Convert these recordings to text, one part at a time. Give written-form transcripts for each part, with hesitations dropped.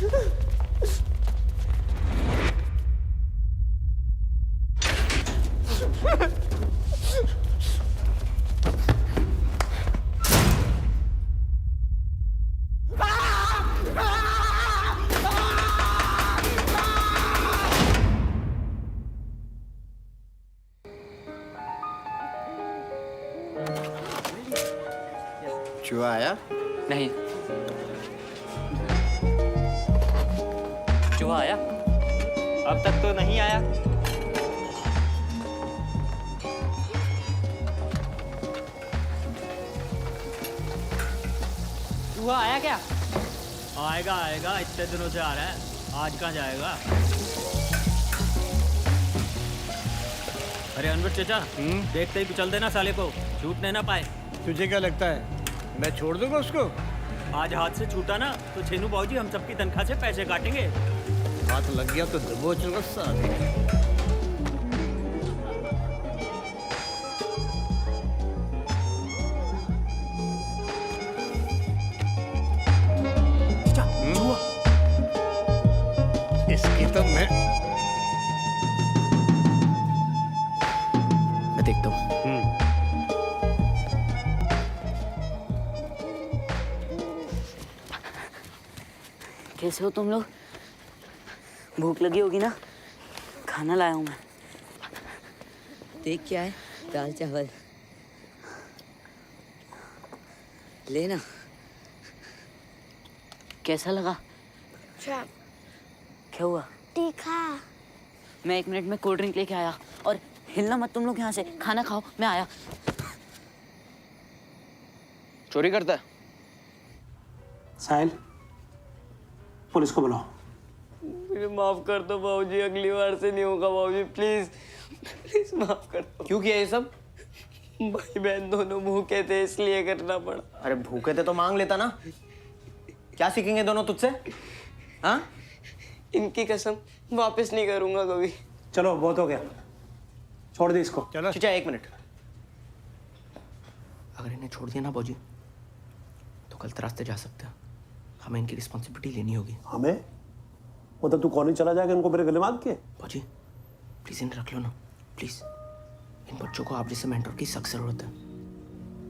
चूहा आया? नहीं। चूहा आया? अब तक तो नहीं आया। चूहा आया क्या? आएगा आएगा, इतने दिनों से आ रहा है, आज कहाँ जाएगा? अरे अनवर चाचा, देखते ही कुचल देना साले को, छूटने ना पाए। तुझे क्या लगता है मैं छोड़ दूंगा उसको? आज हाथ से छूटा ना तो छेनू बाबूजी हम सबकी तनख्वाह से पैसे काटेंगे। हाथ लग गया तो दबोच लो साले। इसकी तो मैं देखता हूँ। कैसे हो तुम लोग? भूख लगी होगी ना? खाना लाया हूँ मैं। देख क्या है? दाल चावल लेना। कैसा लगा? अच्छा। क्या हुआ? तीखा। मैं 1 मिनट में कोल्ड ड्रिंक लेके आया। और हिलना मत तुम लोग यहाँ से। खाना खाओ, मैं आया। चोरी करता है? साहिल, पुलिस को बुलाओ। मुझे माफ कर दो बाबूजी, अगली बार से नहीं होगा बाबूजी, प्लीज प्लीज माफ कर दो। क्यों किया ये सब? भाई बहन दोनों भूखे थे इसलिए करना पड़ा। अरे भूखे थे तो मांग लेता ना। क्या सीखेंगे दोनों तुझसे? हाँ? इनकी कसम वापस नहीं करूंगा कभी। चलो बहुत हो गया, छोड़ दी इसको। चलो चाचा 1 मिनट। अगर इन्हें छोड़ दिया ना बाबूजी तो गलत रास्ते जा सकते हैं। हमें इनकी रिस्पॉन्सिबिलिटी लेनी होगी। हमें? मतलब तू कॉलेज चला जाएगा इनको मेरे गले बांध के? बाबूजी प्लीज इन्हें रख लो ना, प्लीज। इन बच्चों को आप जैसे मेंटर की सख्त जरूरत है।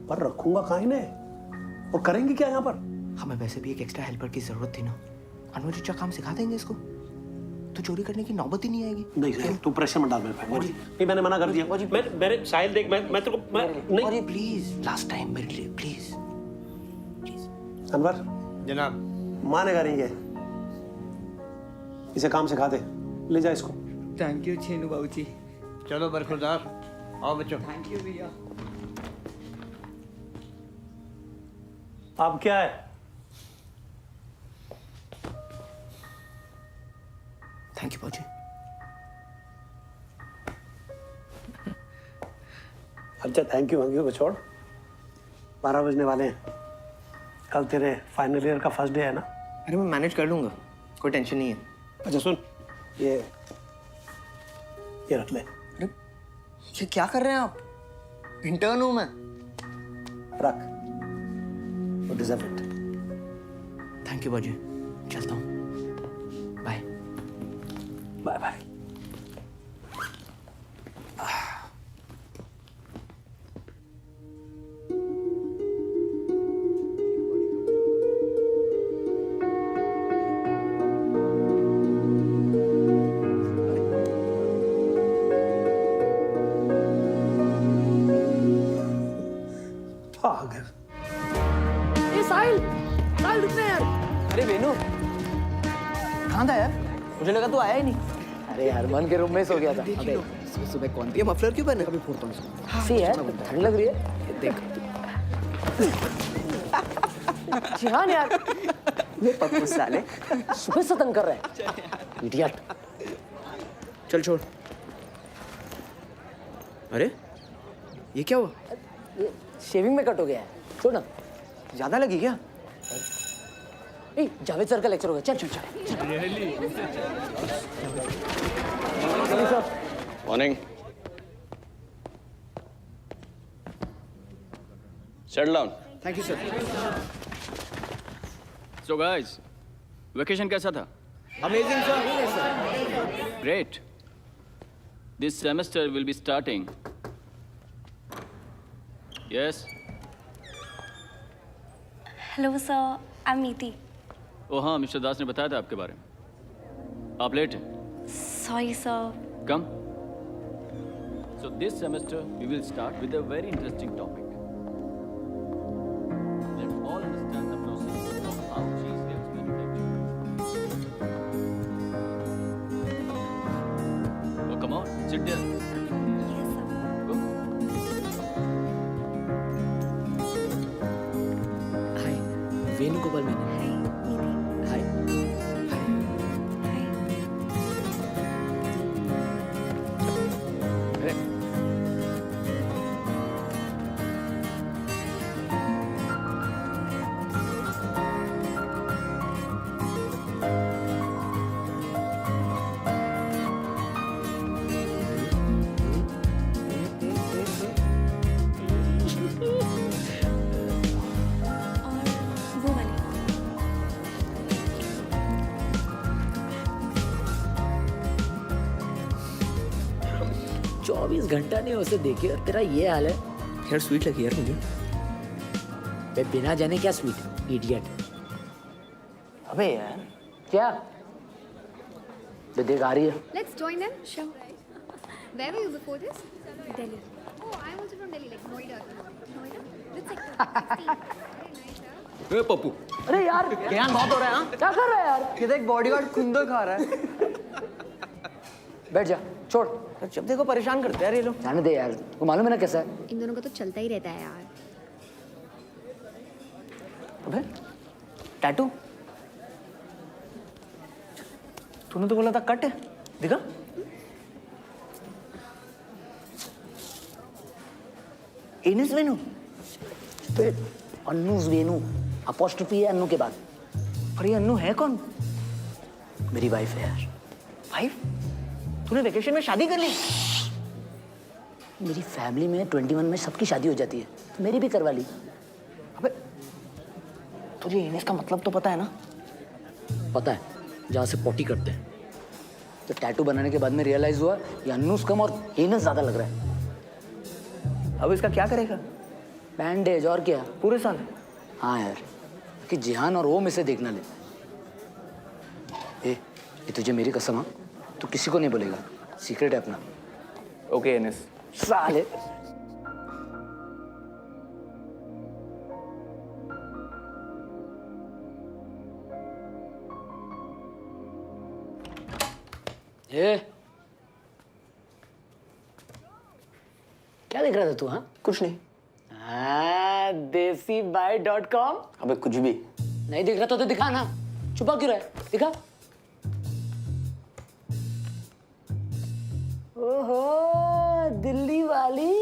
पर रखूंगा कहाँ इन्हें? और करेंगे क्या यहाँ पर? हमें वैसे भी एक एक्स्ट्रा हेल्पर की जरूरत थी ना। अनवर चचा काम सिखा देंगे इसको, तो चोरी करने की नौबत ही नहीं आएगी। नहीं साहिल, तू प्रेशर मत डाल मेरे पे। नहीं, मैंने मना कर दिया। मेरे साहिल देख, मैं तेरे को नहीं। अरे प्लीज लास्ट टाइम मेरे लिए प्लीज प्लीज। अनवर जनाब। मानेगा नहीं ये, इसे काम सिखा दे, ले जा इसको। थैंक यू छेनू बाबूजी। चलो बरखुरदार, आओ बच्चों। थैंक यू भैया। अब क्या है? थैंक यू बाबूजी। अच्छा थैंक यू को छोड़, 12 बजने वाले हैं। कल तेरे फाइनल ईयर का फर्स्ट डे है ना? अरे मैं मैनेज कर लूंगा, कोई टेंशन नहीं है। अच्छा सुन, ये रख ले। अरे ये क्या कर रहे हैं आप? इंटर्न हूं मैं। रख, वो डिजर्व इट। थैंक यू बाबूजी, चलता हूँ। Bye bye bye. पागल। ए साहिल, साहिल रुक ना यार। अरे वेनु कहाँ था यार? मुझे लगा तू आया ही नहीं। अरे हरमान के रूम में सो गया था। अबे सुबह कौन थी? मफलर क्यों पहने? कभी फोड़ता हूँ इसको। सी है, ठंड लग रही है। देख जिहान यार, ये पप्पू साले सुबह से तंग कर रहे हैं। इडियट। चल छोड़। अरे ये क्या हुआ? ये शेविंग में कट हो गया है, छोड़ ना। ज्यादा लगी क्या? ए, जावेद सर का लेक्चर हो गया, चल चल चल। Morning. Settle down. Thank you sir. So guys, vacation कैसा था? Amazing sir. Great. This semester will be starting. Yes? Hello sir, I am नीति। Oh हाँ, मिस्टर दास ने बताया था आपके बारे में। आप लेट हैं। Sorry sir. Come. So this semester we will start with a very interesting topic. Let's all understand the process of how cheese gets manufactured. Oh, come on, sit there. Yes sir. Go. हाय, वेणुगोपाल मैंने। हाय नीति। हाय। हाय। अरे और वो वाली। 24 घंटा नहीं उसे देखे और तेरा ये हाल है। यार स्वीट लगी यार मुझे। बे बिना जाने क्या स्वीट इडियट। अबे यार क्या देख आ रही है। Let's join them. Sure. Where were you before this? Delhi. Oh, I'm also from Delhi, like Noida. Noida? Which sector? 16. Very nice, huh? ए पप्पू, अरे यार ज्ञान बहुत हो रहा है हाँ? क्या कर रहा है यार। ये देख बॉडीगार्ड खुंदो खा रहा है। बैठ जा छोड़। जब देखो परेशान करते हैं यार ये लोग। जाने दे यार, वो मालूम है ना कैसा है। इन दोनों का तो चलता ही रहता है यार। अबे टैटू तूने तो बोला था कट है, दिखा। एनिस वेनु। अन्नूज वेनु अपोस्ट्रोफी है अन्नू के बाद। और ये अन्नू है कौन? मेरी वाइफ है यार। वाइफ? तूने वेकेशन में शादी कर ली? मेरी फैमिली में 21 में सबकी शादी हो जाती है, तो मेरी भी करवा ली। अबे तुझे एनिस का मतलब तो पता है ना? पता है, जहाँ से पोटी करते हैं। तो टैटू बनाने के बाद में रियलाइज हुआ ये अन्नूस कम और एनस ज्यादा लग रहा है। अब इसका क्या करेगा? बैंडेज और क्या। पूरे साल? हाँ यार, कि जिहान और ओम इसे देखना ले। ये तुझे मेरी कसम हाँ, तू किसी को नहीं बोलेगा, सीक्रेट है अपना। ओके एनिस। साले ये क्या देख रहा था तू? हाँ कुछ नहीं। देसीबाई.com। अबे कुछ भी नहीं दिख रहा तो दिखा ना, छुपा क्यों रहा है, दिखा। ओहो दिल्ली वाली।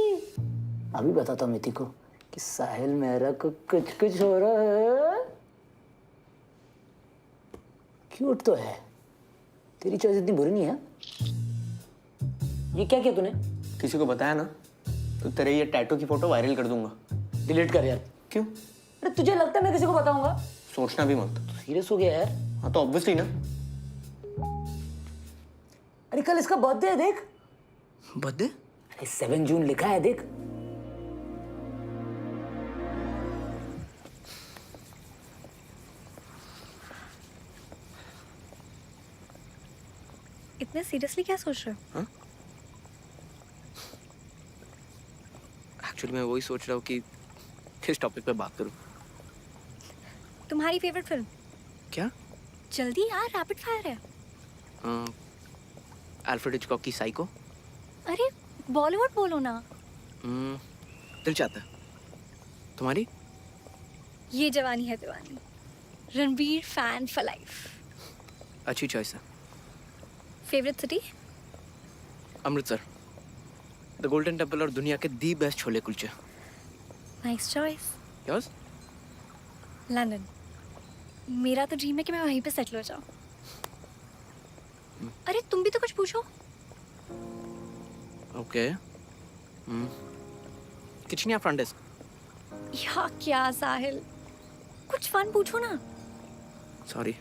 अभी बताता हूँ मिति को कि साहिल मेहरा को कुछ कुछ हो रहा है। क्यूट तो है, तेरी चॉइस इतनी बुरी नहीं है। ये क्या किया तूने? किसी को बताया ना तो तेरे ये टैटू की फोटो वायरल कर दूंगा। डिलीट कर यार। क्यों? अरे तुझे लगता है मैं किसी को बताऊंगा? सोचना भी मत। सीरियस हो गया यार। हाँ तो ऑब्वियसली ना। अरे कल इसका बर्थडे है देख। बर्थडे? अरे 7 जून लिखा है देख। इतने सीरियसली क्या सोच रहे हो? एक्चुअली मैं वही सोच रहा हूँ कि किस टॉपिक पे बात करूँ। तुम्हारी फेवरेट फिल्म? क्या? जल्दी यार, रैपिड फायर है। अल्फ्रेड हिचकॉक की साइको। अरे बॉलीवुड बोलो ना। दिल चाहता है। तुम्हारी? ये जवानी है दीवानी। Ranbir fan for life. अच्छी चॉइस है। Favourite city? Amritsar, the golden temple और दुनिया के the best chole kulche. Nice choice. Yours? London. मेरा तो ड्रीम है कि मैं वहीं पे सेटल हो जाऊं। अरे तुम भी तो कुछ पूछो। ओके। किचन या फ्रंट डेस्क? या क्या साहिल, कुछ फन पूछो ना। सॉरी।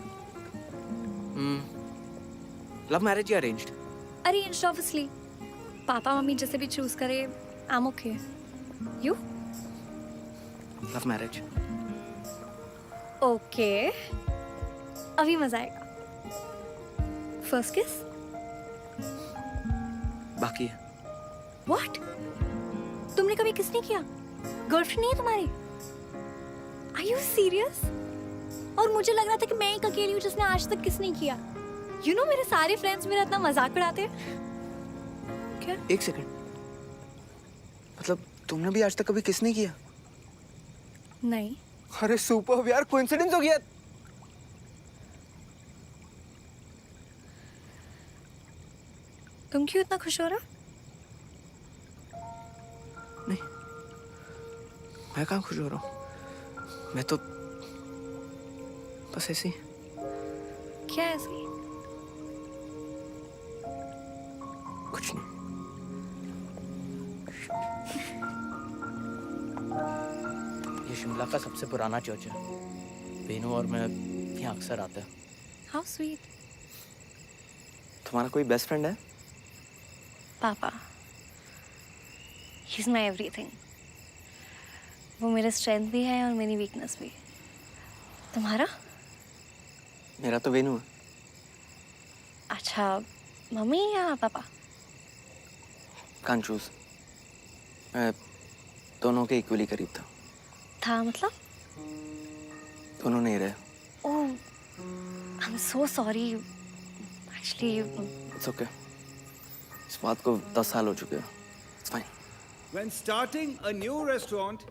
लव मैरिज या arranged? Arranged obviously. Papa mummy जैसे भी चूज करे, I am okay. You? Love marriage. Okay. अभी मजा आएगा. फर्स्ट किस? बाकी है. व्हाट? तुमने कभी किस नहीं किया? गर्लफ्रेंड नहीं है तुम्हारी? Are you serious? और मुझे लग रहा था कि मैं एक अकेली हूँ जिसने आज तक किस नहीं किया. यू नो मेरे सारे फ्रेंड्स मेरा इतना मजाक उड़ाते हैं. क्या? एक सेकंड. मतलब तुमने भी आज तक कभी किस नहीं किया? नहीं. अरे सुपर यार, कोइंसिडेंस हो गया. तुम क्यों इतना खुश हो रहा? नहीं, मैं कहाँ खुश हो रहा हूँ. मैं तो बस ऐसे ही. क्या ऐसे? कुछ नहीं. ये शिमला का सबसे पुराना चर्च है. बेनू और मैं यहाँ अक्सर आते हैं. How sweet. तुम्हारा कोई बेस्ट फ्रेंड है? पापा. He is my everything. वो मेरा स्ट्रेंथ भी है और मेरी वीकनेस भी. तुम्हारा? मेरा तो वेनू है. अच्छा, मम्मी या पापा? Can't choose. मैं दोनों के इक्वली करीब था. मतलब? दोनों नहीं रहे. Oh, I am so sorry. Actually it's okay. इस बात को 10 साल हो चुके हैं. It's fine. When starting a new restaurant,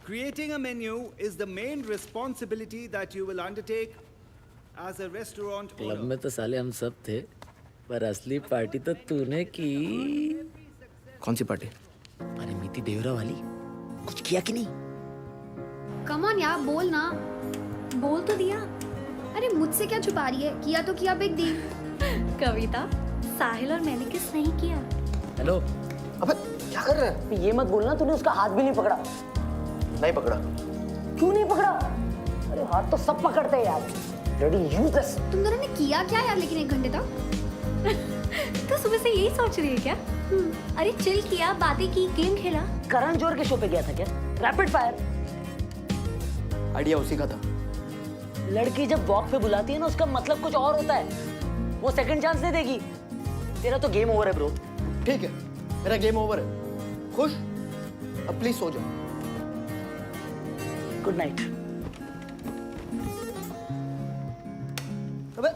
creating a menu is the main responsibility that you will undertake as a restaurant club owner. में तो साले हम सब थे, पर असली पार्टी तो तूने की. कौन सी पार्टी? अरे मीति देवरा वाली. कुछ किया कि नहीं? कम ऑन यार, बोल ना. बोल तो दिया. अरे मुझसे क्या छुपा रही है? किया तो किया, बिग डील. कविता, साहिल और मैंने किस नहीं किया. हेलो. अबे क्या कर रहा है? ये मत बोलना तूने उसका हाथ भी नहीं पकड़ा. नहीं पकड़ा. क्यों नहीं पकड़ा? अरे हाथ तो सब पकड़ते हैं यार. Bloody useless. तुम दोनों ने किया क्या यार लेकिन 1 घंटे तक? तो सुबह से यही सोच रही है क्या? अरे चिल किया, बातें की, गेम खेला. करण जोहर के शो पे गया था क्या? Rapid fire. आइडिया उसी का था. लड़की जब वॉक पे बुलाती है ना, उसका मतलब कुछ और होता है. वो सेकंड चांस नहीं देगी. तेरा तो गेम ओवर है ब्रो. ठीक है, मेरा गेम ओवर है. खुश? अब प्लीज सो जाओ. Good night. अबे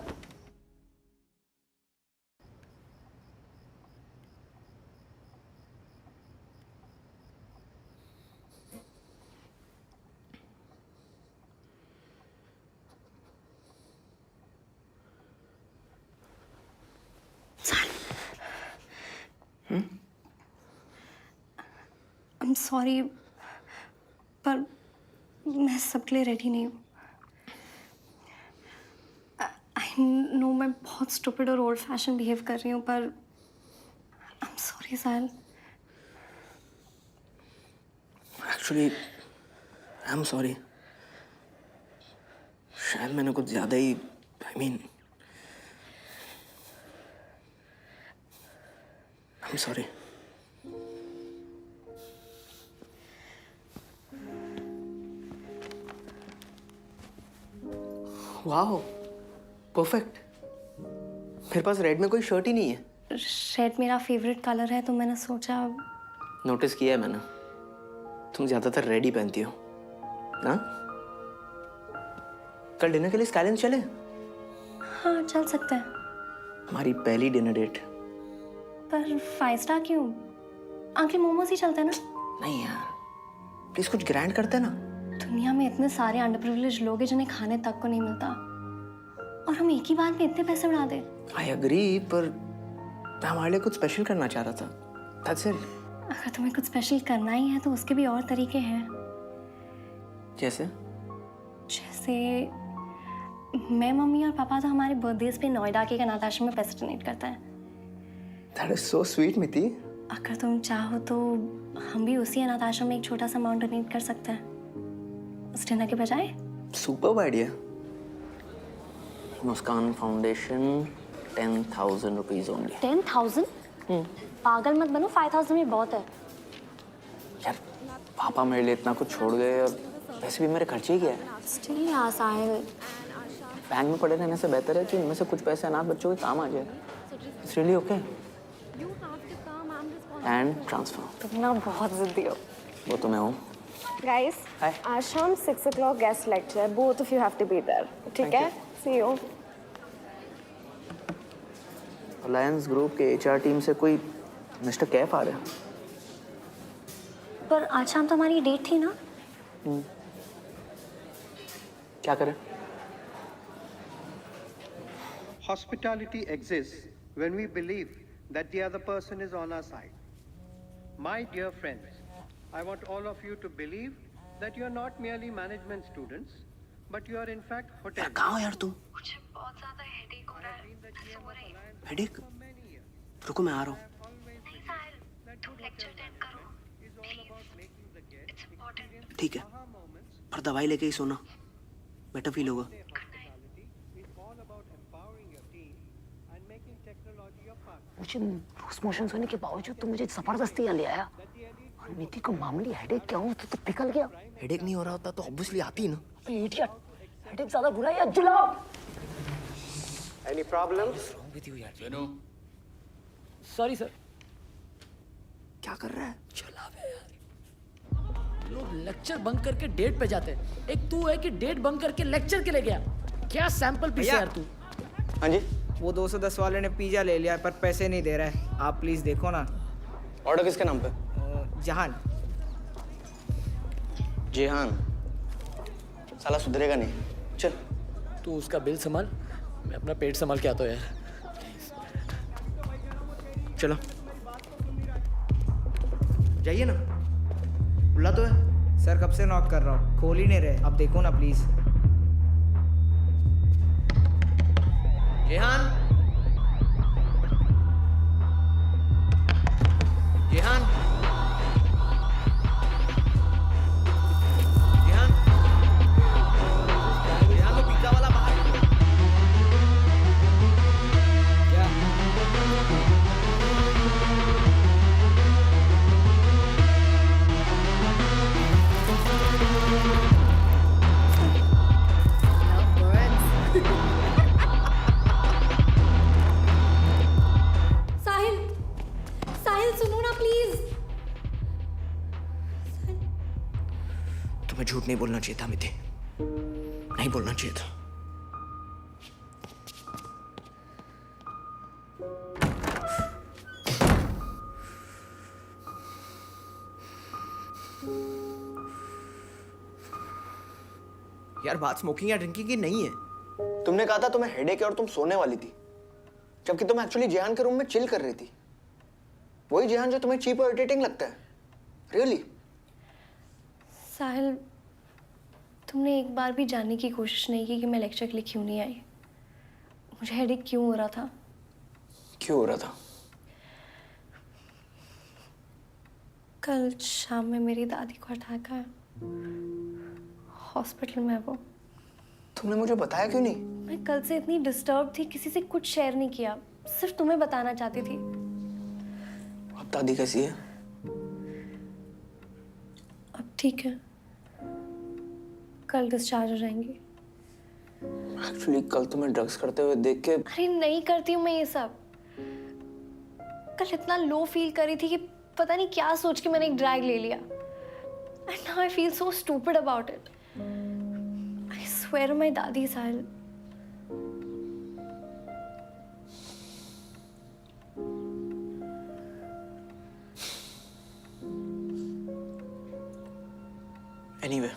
आई एम सॉरी, पर मैं सबके लिए रेडी नहीं हूँ. आई नो मैं बहुत स्टूपिड और ओल्ड फैशन बिहेव कर रही हूँ, पर I am sorry Sahil. Actually I am sorry. शायद मैंने कुछ ज्यादा ही I mean I am sorry. Wow, perfect. मेरे पास रेड में कोई शर्ट ही नहीं है. रेड मेरा फेवरेट कलर है, तो मैंने सोचा. नोटिस किया है मैंने, तुम ज्यादातर रेड ही पहनती हो ना. कल डिनर के लिए स्काईलाइंस चले? हाँ, चल सकते हैं. हमारी पहली डिनर डेट. पर 5 स्टार क्यों? अंकल मोमोज ही चलते हैं ना. नहीं यार, प्लीज कुछ ग्रैंड करते हैं ना. दुनिया में इतने सारे अंडर प्रिविलेज लोग हैं जिन्हें खाने तक को नहीं मिलता, और हम एक ही बार में इतने पैसे उड़ा दें. आई एग्री, पर मैं हमारे लिए कुछ स्पेशल करना चाह रहा था. That's it. अगर तुम्हें कुछ स्पेशल करना ही है तो उसके भी और तरीके हैं. जैसे? जैसे मैं, मम्मी और पापा तो हमारे बर्थडेज पे नोएडा के एक अनाथ आश्रम में पैसे डोनेट करते हैं. दैट इज सो स्वीट मिति. अगर तुम चाहो तो हम भी उसी अनाथ आश्रम में एक छोटा सा अमाउंट डोनेट कर सकते हैं उस डिनर के बजाय. Superb idea. Muskan foundation 10,000 rupees only. 10,000? पागल मत बनो, 5,000 में बहुत है। यार पापा मेरे लिए इतना कुछ छोड़ गए और वैसे भी मेरे खर्चे ही क्या है। स्टिल यार साहिल, बैंक में पड़े रहने से बेहतर है कि इनमें से कुछ पैसे अनाथ बच्चों के काम आ जाए। It's really okay. And transfer. तुम ना बहुत जिद्दी हो। वो तो मैं हूँ। Guys, Hi. आज शाम 6 o'clock guest lecture. Both of you have to be there. ठीक है? See you. अलायंस ग्रुप के HR टीम से कोई मिस्टर कैफ आ रहा है। पर आज शाम तो हमारी डेट थी ना। क्या करें? Hospitality exists when we believe that the other person is on our side. My dear friends, I want all of you to believe that you are not merely management students, but you are in fact hotel. कहाँ हो यार तुम? मुझे बहुत ज्यादा headache हो रहा है। मैं सो रही हूँ। हेडेक? रुको मैं आ रहा हूँ। नहीं साहिल, तुम लेक्चर अटेंड करो। Please, it's important. ठीक है, पर दवाई लेके ही सोना, बेटर फील होगा। मुझे लूज मोशंस होने के बावजूद तुम मुझे जबरदस्ती यहाँ ले आया। और नीति को मामूली हेडेक क्या हो तो पिघल गया। हेडेक नहीं हो रहा होता तो ऑब्वियसली आती ही ना। इडियट, हेडेक ज्यादा बुरा है या जुलाब? Any problems? Sorry sir. क्या कर रहा है? लोग लेक्चर बंक करके डेट पे जाते हैं, एक तू है कि डेट बंक करके लेक्चर के ले गया। क्या सैंपल पीस है यार तू? हाँ जी। वो 210 वाले ने पिज्जा ले लिया पर पैसे नहीं दे रहा है। आप प्लीज देखो ना। ऑर्डर किसके नाम पे? जहान। जेहान साला सुधरेगा नहीं। चल तू उसका बिल संभाल, मैं अपना पेट संभाल के आता हूँ यार। चलो जाइए ना, बुला तो है। सर कब से नॉक कर रहा हूँ, खोल ही नहीं रहे। अब देखो ना प्लीज। जेहान, जेहान, जेहान, जेहान वो पिज्जा वाला बाहर। क्या? साहिल, साहिल सुनो ना प्लीज। तुम्हें झूठ नहीं बोलना चाहिए था मिति, नहीं बोलना चाहिए था। यार बात स्मोकिंग या ड्रिंकिंग की नहीं है। तुमने कहा था तुम्हें हेडेक है और तुम सोने वाली थी, जबकि तुम एक्चुअली जेहान के रूम में चिल कर रही थी। वही जेहान जो तुम्हें चीप और इरिटेटिंग लगता है। रियली? साहिल, तुमने एक बार भी जानने की कोशिश नहीं की कि मैं लेक्चर के लिए क्यों नहीं आई। मुझे हेडेक क्यों हो रहा था। क्यों हो रहा था? कल शाम में मेरी दादी को अटैक आया, हॉस्पिटल में वो। तुमने मुझे बताया क्यों नहीं? मैं कल से इतनी डिस्टर्ब थी, किसी से कुछ शेयर नहीं किया, सिर्फ तुम्हें बताना चाहती थी। अब दादी कैसी है? अब ठीक है, कल डिस्चार्ज हो जाएंगी। एक्चुअली कल तुम्हें ड्रग्स करते हुए देख के। अरे नहीं करती हूँ मैं ये सब। कल इतना लो फील कर रही थी कि पता नहीं क्या सोच के मैंने एक ड्रैग ले लिया। And now I feel so stupid about it. I swear my दादी साहिल। एनीवे,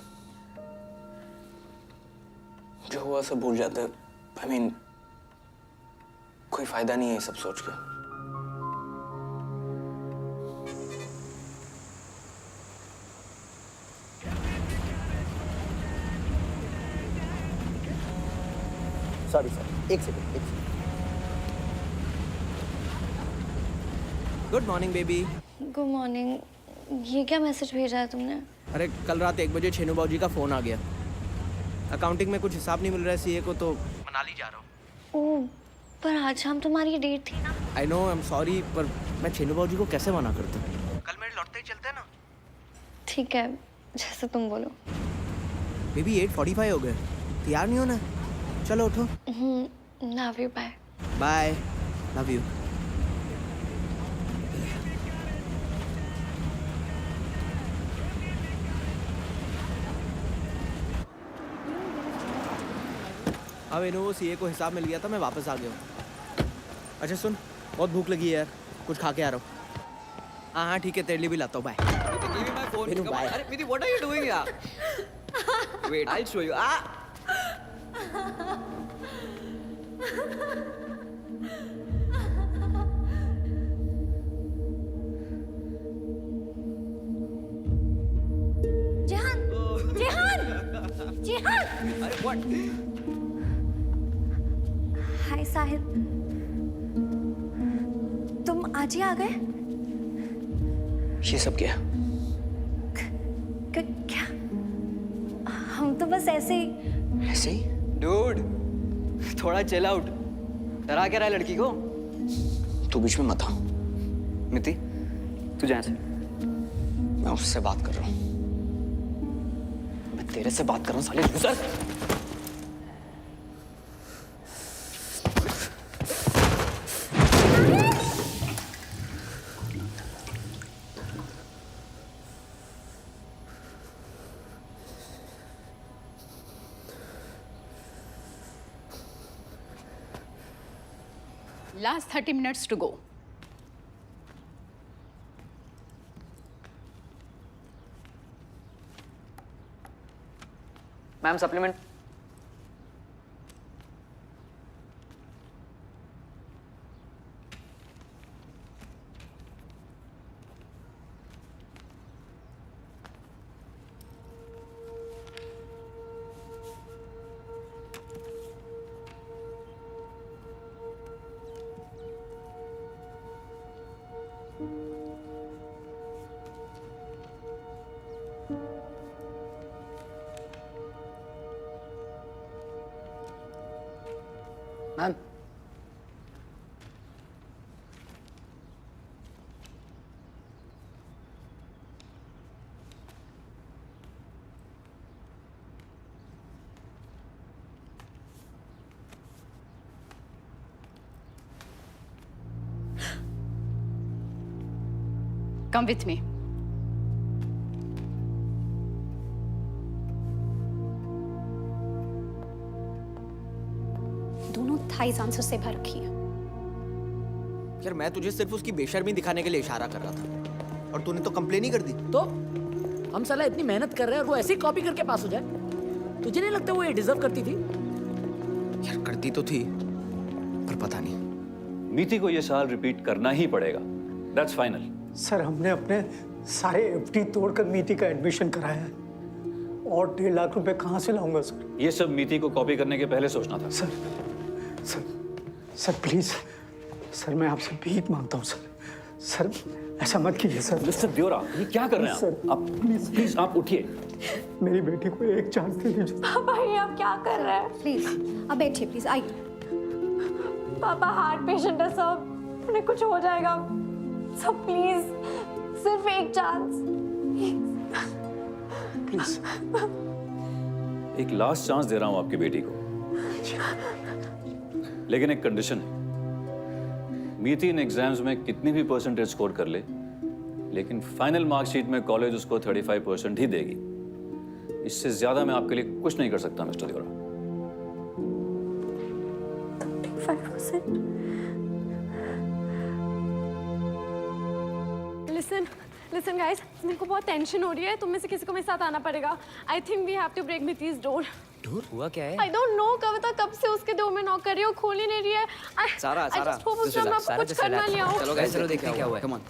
जो हुआ सब भूल जाते। आई मीन कोई फायदा नहीं है ये सब सोच के। सॉरी सर, एक second. Good morning baby. Good morning. ये क्या मैसेज भेजा है तुमने? अरे कल रात 1 बजे छेनू बाबूजी का फोन आ गया। अकाउंटिंग में कुछ हिसाब नहीं मिल रहा है सीए को, तो मनाली जा रहा हूँ। ओ, पर आज शाम तुम्हारी डेट थी ना। I know, I am sorry, पर मैं छेनू बाबू जी को कैसे मना करता हूँ? कल मेरे लौटते ही चलते हैं ना। ठीक है, जैसे तुम बोलो। बेबी 8:45 हो गए, तैयार नहीं होना? चलो उठो। Love you, bye. Bye, love you. हाँ वेनु, वो सीए को हिसाब मिल गया था, मैं वापस आ गया हूँ। अच्छा सुन, बहुत भूख लगी है यार, कुछ खा के आ रहा हूँ। हाँ ठीक है, तेरे लिए भी लाता हूँ। बाय। वेनु बाय। अरे मिति, what are you doing यार? Wait, I'll show you. Jehan, Jehan, Jehan. अरे what? हाय साहिल, तुम आज ही आ गए? ये सब क्या? क्या? हम तो बस ऐसे ही। ऐसे ही? Dude, थोड़ा chill out. डरा क्या रहा है लड़की को? तू बीच में मत आ। मिति, तू जा से। मैं उससे बात कर रहा हूँ। मैं तेरे से बात कर रहा हूँ साले loser. Last 30 minutes to go. Ma'am supplement. Ma'am, Come with me. दोनों थाइस आंसर से भर रखी है। यार मैं तुझे सिर्फ उसकी बेशर्मी दिखाने के लिए इशारा कर रहा था और तूने तो कंप्लेन ही कर दी। तो हम साला इतनी मेहनत कर रहे हैं और वो ऐसे ही कॉपी करके पास हो जाए? तुझे नहीं लगता वो ये डिजर्व करती थी? यार करती तो थी, पर पता नहीं। मीति को ये साल रिपीट करना ही पड़ेगा। That's final. सर हमने अपने सारे एफडी तोड़कर मीति का एडमिशन कराया है और 1.5 लाख रुपए कहाँ से लाऊंगा सर? ये सब मीति को कॉपी करने के पहले सोचना था। Sir sir sir please, sir मैं आपसे भीख मांगता हूँ सर। सर ऐसा मत कीजिए सर। मिस्टर ब्योरा, ये क्या कर रहे हैं सर? आप? प्लीज आप उठिए। मेरी बेटी को एक चांस दे दीजिए। पापा ये आप क्या कर रहे हैं? प्लीज अब बैठिए, प्लीज आइए। पापा हार्ट पेशेंट है सब, उन्हें कुछ हो जाएगा। सब प्लीज, सिर्फ एक चांस प्लीज। एक लास्ट चांस दे रहा हूं आपकी बेटी को, लेकिन एक कंडीशन है। मीति इन एग्जाम्स में कितनी भी परसेंटेज स्कोर कर ले, लेकिन फाइनल मार्कशीट में कॉलेज उसको 35% ही देगी। इससे ज्यादा मैं आपके लिए कुछ नहीं कर सकता मिस्टर देवरा। 35%? Listen guys, मेरे को बहुत टेंशन हो रही है। तुम में से किसी को मेरे साथ आना पड़ेगा। I think we have to break Miti's door. Door हुआ क्या है? I don't know, कविता कब से उसके डोर में नॉक कर रही हो, खोल ही नहीं रही है। सारा I just hope उस टाइम आपको कुछ करना नहीं आओ। चलो गाइस, चलो देखते हैं क्या हुआ है। Come on.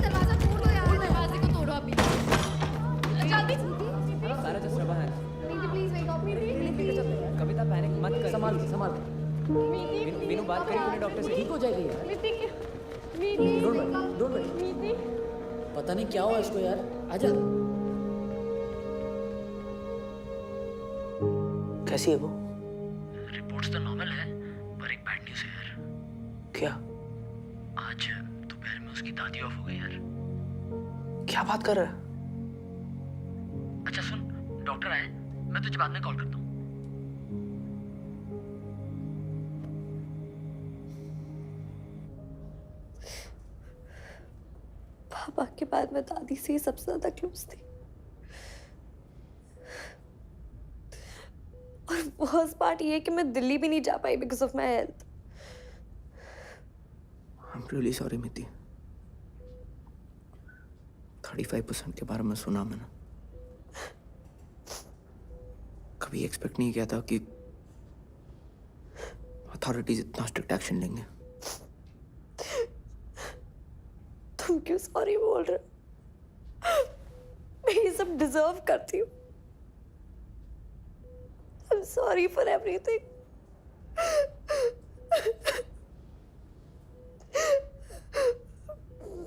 दरवाजा तोड़ दो यार। दरवाजे को तोड़ो अभी। जल्दी। सारा जस्ट रबा है। Please wake up. Kavita panic मत कर। संभाल। मीनू बात करी तूने डॉक्टर से? ठीक हो जाएगी यार। Don't worry. पता नहीं क्या हुआ इसको यार। आजा। कैसी है वो? रिपोर्ट्स तो नॉर्मल है, पर एक बैड न्यूज़ है यार। क्या? आज दोपहर में उसकी दादी ऑफ हो गई यार। क्या बात कर रहा है? अच्छा सुन, डॉक्टर आए, मैं तुझे बाद में कॉल करता हूँ। पापा के बाद मैं दादी से ही सबसे ज्यादा क्लोज थी। और वर्स्ट पार्ट ये है कि मैं दिल्ली भी नहीं जा पाई because of my health. I am really sorry Miti. 35% के बारे में सुना मैंने। कभी एक्सपेक्ट नहीं किया था कि अथॉरिटीज इतना स्ट्रिक्ट एक्शन लेंगे। तुम क्यों सॉरी बोल रहे हो? मैं ये सब डिजर्व करती हूँ। I'm sorry for everything.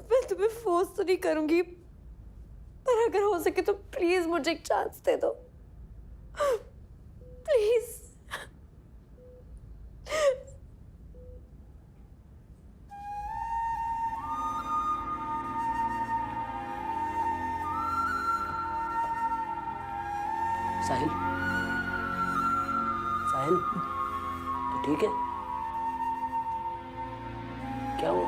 मैं तुम्हें फोर्स तो नहीं करूंगी, पर अगर हो सके तो प्लीज मुझे एक चांस दे दो, प्लीज। साहिल, साहिल, तो ठीक है? क्या हुआ?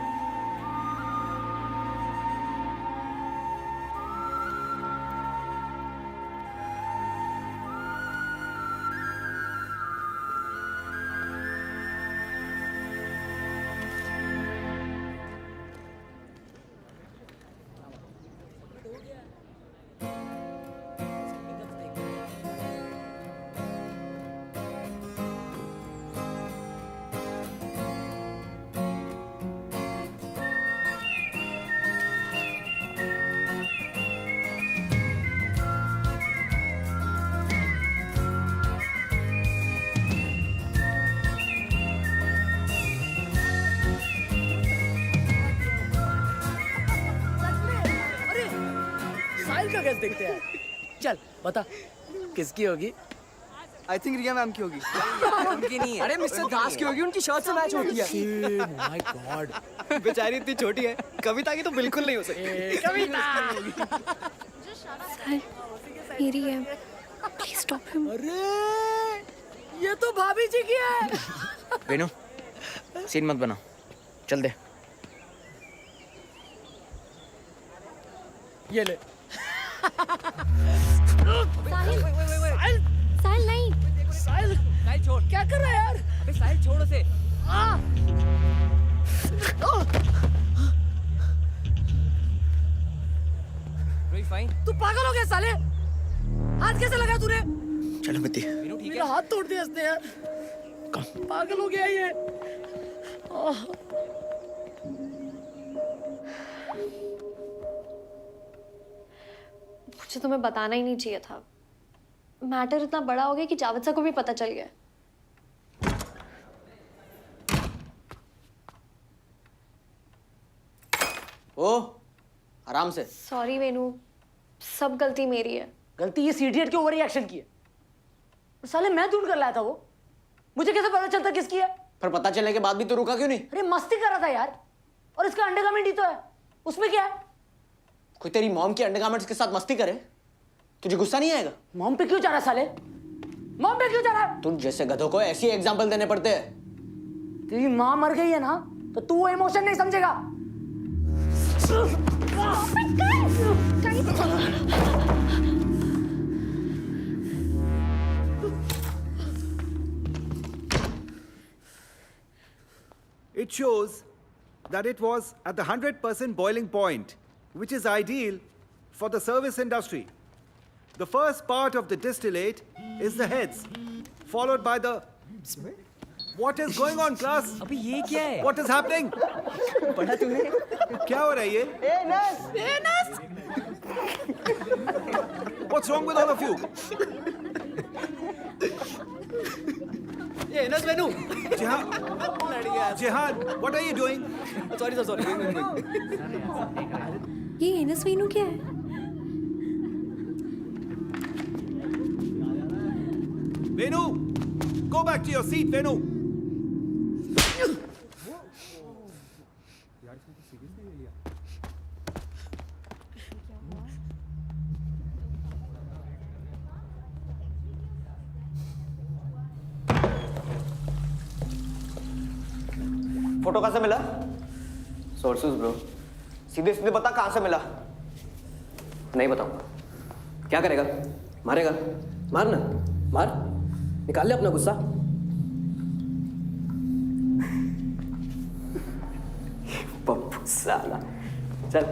का कैसे देखते हैं? चल बता किसकी होगी? आई थिंक रिया मैम की होगी। उनकी नहीं है। अरे मिस्टर दास की होगी, उनकी शर्ट से मैच होती है। माय गॉड, बेचारी इतनी छोटी है, कविता की तो बिल्कुल नहीं हो सकती। कविता मेरी है, प्लीज स्टॉप हिम। अरे ये तो भाभी जी की है। वेनु, सीन मत बना, चल दे। ये ले। साहिल, साहिल नहीं। साहिल छोड़। क्या कर रहा है यार? साहिल छोड़ उसे। फाइन। तू पागल हो गया साले? हाथ कैसे लगा तूने? चलो मित्ती। मेरा हाथ तोड़ दिया इसने यार। पागल हो गया ये। मुझे तुम्हें बताना ही नहीं चाहिए था। मैटर इतना बड़ा हो गया कि जावेद सर को भी पता चल गया। ओ, आराम से। सॉरी वेनू, सब गलती मेरी है। गलती ये सीडियट के ओवर रिएक्शन की है। साले मैं ढूंढ कर लाया था वो, मुझे कैसे पता चलता किसकी है? पर पता चलने के बाद भी तो रुका क्यों नहीं? अरे मस्ती कर रहा था यार, और इसका अंडरगारमेंट ही तो है, उसमें क्या है? कोई तेरी मॉम के अंडरगारमेंट्स के साथ मस्ती करे, तुझे गुस्सा नहीं आएगा? मॉम पे क्यों जा रहा साले? मॉम पे क्यों जा रहा है? तुम जैसे गधों को ऐसी एग्जाम्पल देने पड़ते हैं। तेरी माँ मर गई है ना, तो तू वो इमोशन नहीं समझेगा। It shows that it was at the 100% boiling point, which is ideal for the service industry. The first part of the distillate is the heads, followed by the... What is going on, class? अबे ये क्या है? What is happening? पढ़ा तूने? क्या हो रहा है ये? What's wrong with all of you? ये नस Venu. Jihan, what are you doing? Sorry. ये एनएस वेनू क्या है? Venu, go back to your seat, Venu. Photo कहाँ से मिला? Sources bro. सीधे सीधे बता कहाँ से मिला? नहीं बताऊंगा। क्या करेगा? मारेगा? मार ना, मार। निकाल ले अपना गुस्सा। पप्पू साला। चल।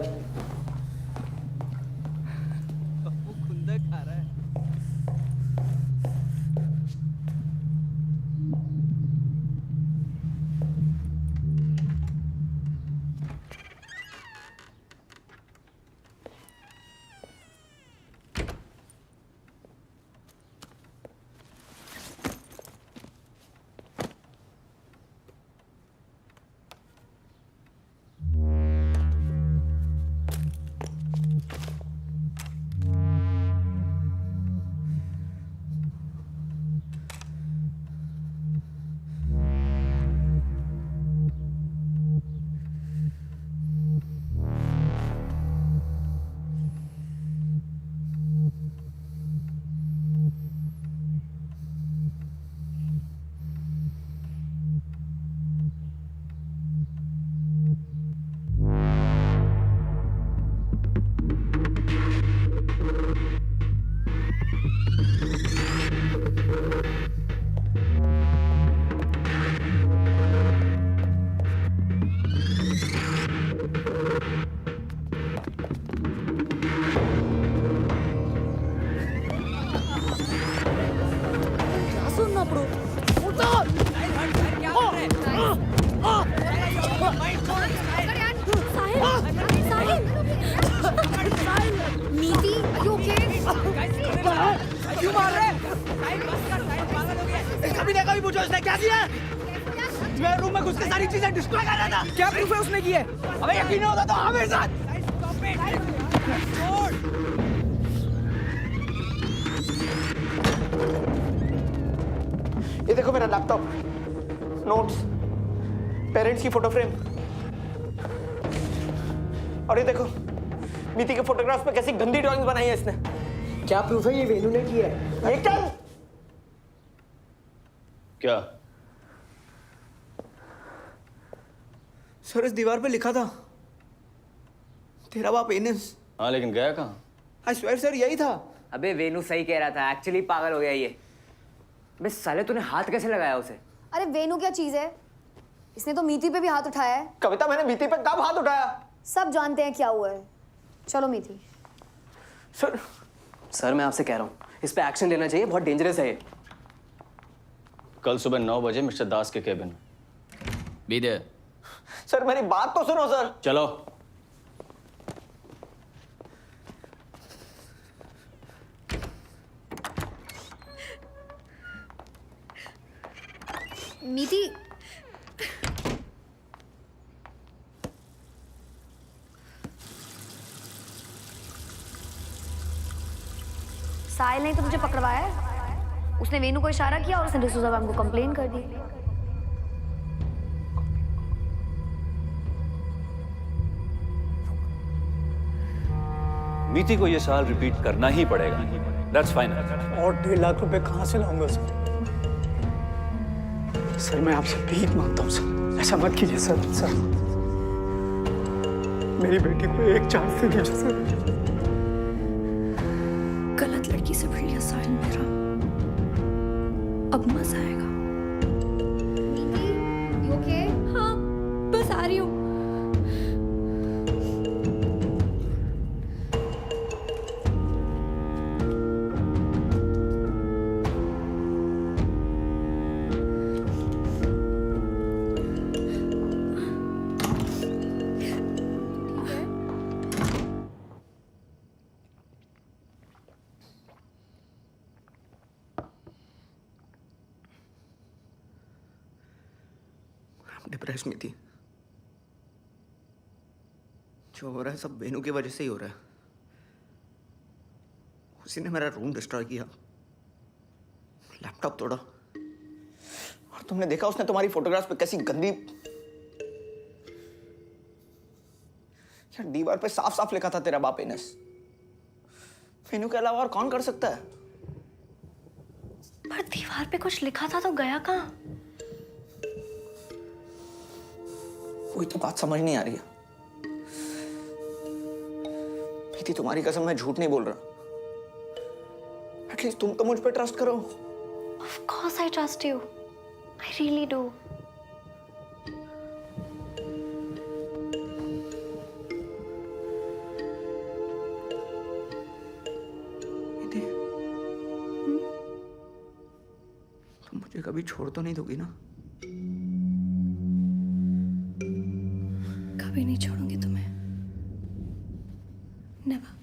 नीति, are you okay? क्यों मार रहे? कभी देखा भी पूछो इसने क्या किया? मेरे रूम में घुस के सारी चीजें डिस्ट्रॉय कर रहा था। क्या प्रूफ है उसने किए? अबे यकीन नहीं होता तो आ मेरे साथ। ये देखो मेरा लैपटॉप, नोट्स, पेरेंट्स की फोटो फ्रेम, और ये देखो नीति के फोटोग्राफ्स पे कैसी गंदी ड्राइंग्स बनाई है इसने। क्या प्रूफ है ये वेनू ने किया है? ये क्या? क्या? सर इस दीवार पे लिखा था तेरा बाप एनस। हाँ लेकिन गया कहाँ? आई स्वेयर सर यही था। अबे वेनू सही कह रहा था, एक्चुअली पागल हो गया ये। बे साले तूने हाथ कैसे लगाया उसे? अरे वेनू क्या चीज है? इसने तो मीति पे भी हाथ उठाया है। कविता मैंने मीति पे कब हाथ उठाया? सब जानते हैं क्या हुआ है। चलो मीति। सर मैं आपसे कह रहा हूँ इस पे एक्शन लेना चाहिए, बहुत डेंजरस है ये। कल सुबह 9 बजे मिस्टर दास के केबिन में। Be there. सर मेरी बात तो सुनो सर। चलो। मीति, साहिल ने तो तुझे पकड़वाया है। उसने वेनू को इशारा किया और उसने डिसूजा मैम को कंप्लेन कर दी। मीति को ये साल रिपीट करना ही पड़ेगा। That's fine. और 1.5 लाख रुपए कहाँ से लाऊंगा सर? सर मैं आपसे भीख मांगता हूँ सर, ऐसा मत कीजिए सर। सर मेरी बेटी को एक चांस दे दीजिए सर। गलत लड़की से भिड़ लिया साहिल मेरा, अब मजा आएगा। नीति, you okay? हाँ, बस आ रही हूँ। डिप्रेस में थी। जो हो रहा है सब वेनू की वजह से ही हो रहा है। उसी ने मेरा रूम डिस्ट्रॉय किया, लैपटॉप तोड़ा, तुमने देखा उसने तुम्हारी फोटोग्राफ्स पे कैसी गंदी, यार दीवार पे साफ साफ लिखा था तेरा बाप इनस। मीनू के अलावा और कौन कर सकता है? पर दीवार पे कुछ लिखा था तो गया कहाँ? वही तो बात समझ नहीं आ रही है। प्रीति तुम्हारी कसम मैं झूठ नहीं बोल रहा। एटलीस्ट तुम तो मुझ पे ट्रस्ट करो। Of course I trust you. I really do. तुम मुझे कभी छोड़ तो नहीं दोगी ना? कभी नहीं छोड़ूंगी तुम्हें। Never.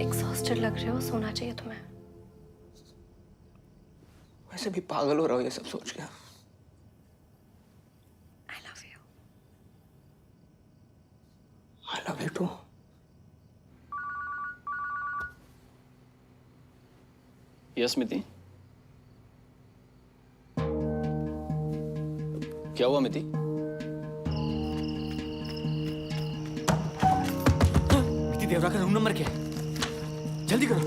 Exhausted लग रहे हो, सोना चाहिए तुम्हें। वैसे भी पागल हो रहा हो ये सब सोच के। I love you. I love you too. Yes मिति। क्या हुआ मिति? मिति देवरा का रूम नंबर क्या है? जल्दी करो,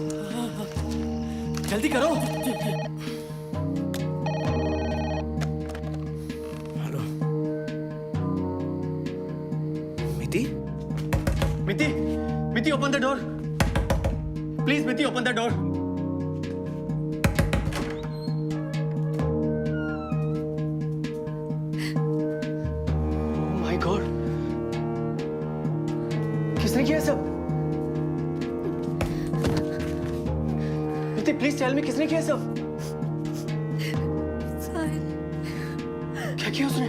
जल्दी करो। हेलो मिति? मिति, मिति ओपन द डोर प्लीज। मिति open the door. My God, किसने किया सब? प्लीज टेल मी, किसने किया सब? साहिल। क्या किया उसने?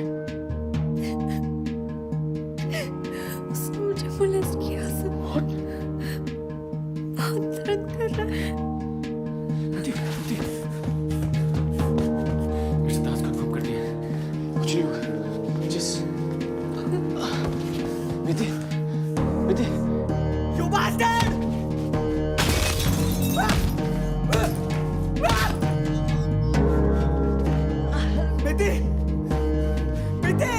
उसने मुझे मोलेस्ट किया सब। बहुत दर्द कर रहा है। मेरे दांत कंफर्म कर दिया। कुछ नहीं होगा। जिस मिति, मिति, यू बास्टर्ड! मिति, मिति!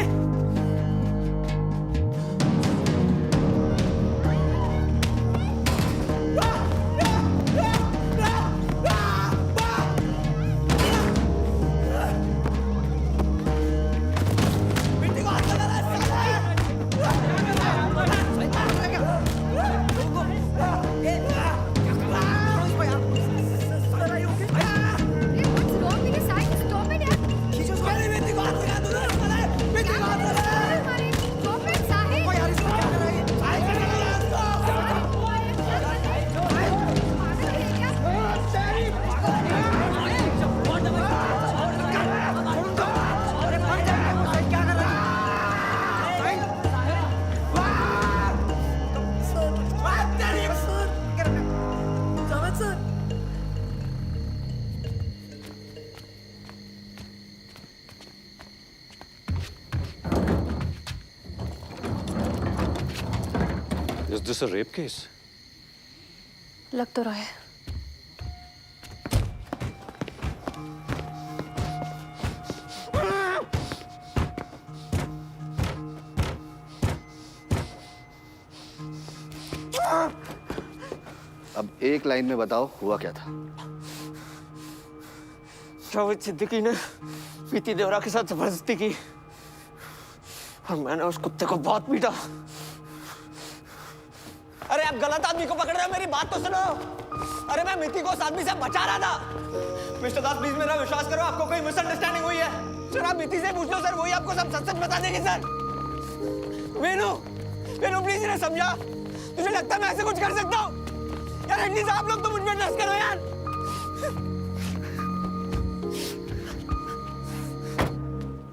Is this a rape case? लग तो रहा है। अब एक लाइन में बताओ हुआ क्या था? जावेद सिद्दीकी ने प्रीति देवरा के साथ जबरदस्ती की और मैंने उस कुत्ते को बहुत पीटा। अरे आप गलत आदमी को पकड़ रहे हो, मेरी बात तो सुनो। अरे मैं मिति को उस आदमी से बचा रहा था। मिस्टर दास प्लीज मेरा विश्वास करो, आपको कोई मिसअंडरस्टैंडिंग हुई है। सर आप मिति से पूछ लो सर, वही आपको सब सच सच बता देगी सर। मीनू, मीनू प्लीज इन्हें समझा। तुझे लगता है मैं ऐसे कुछ कर सकता हूँ? यार एटलीस्ट आप लोग तो मुझ पे ट्रस्ट करो यार।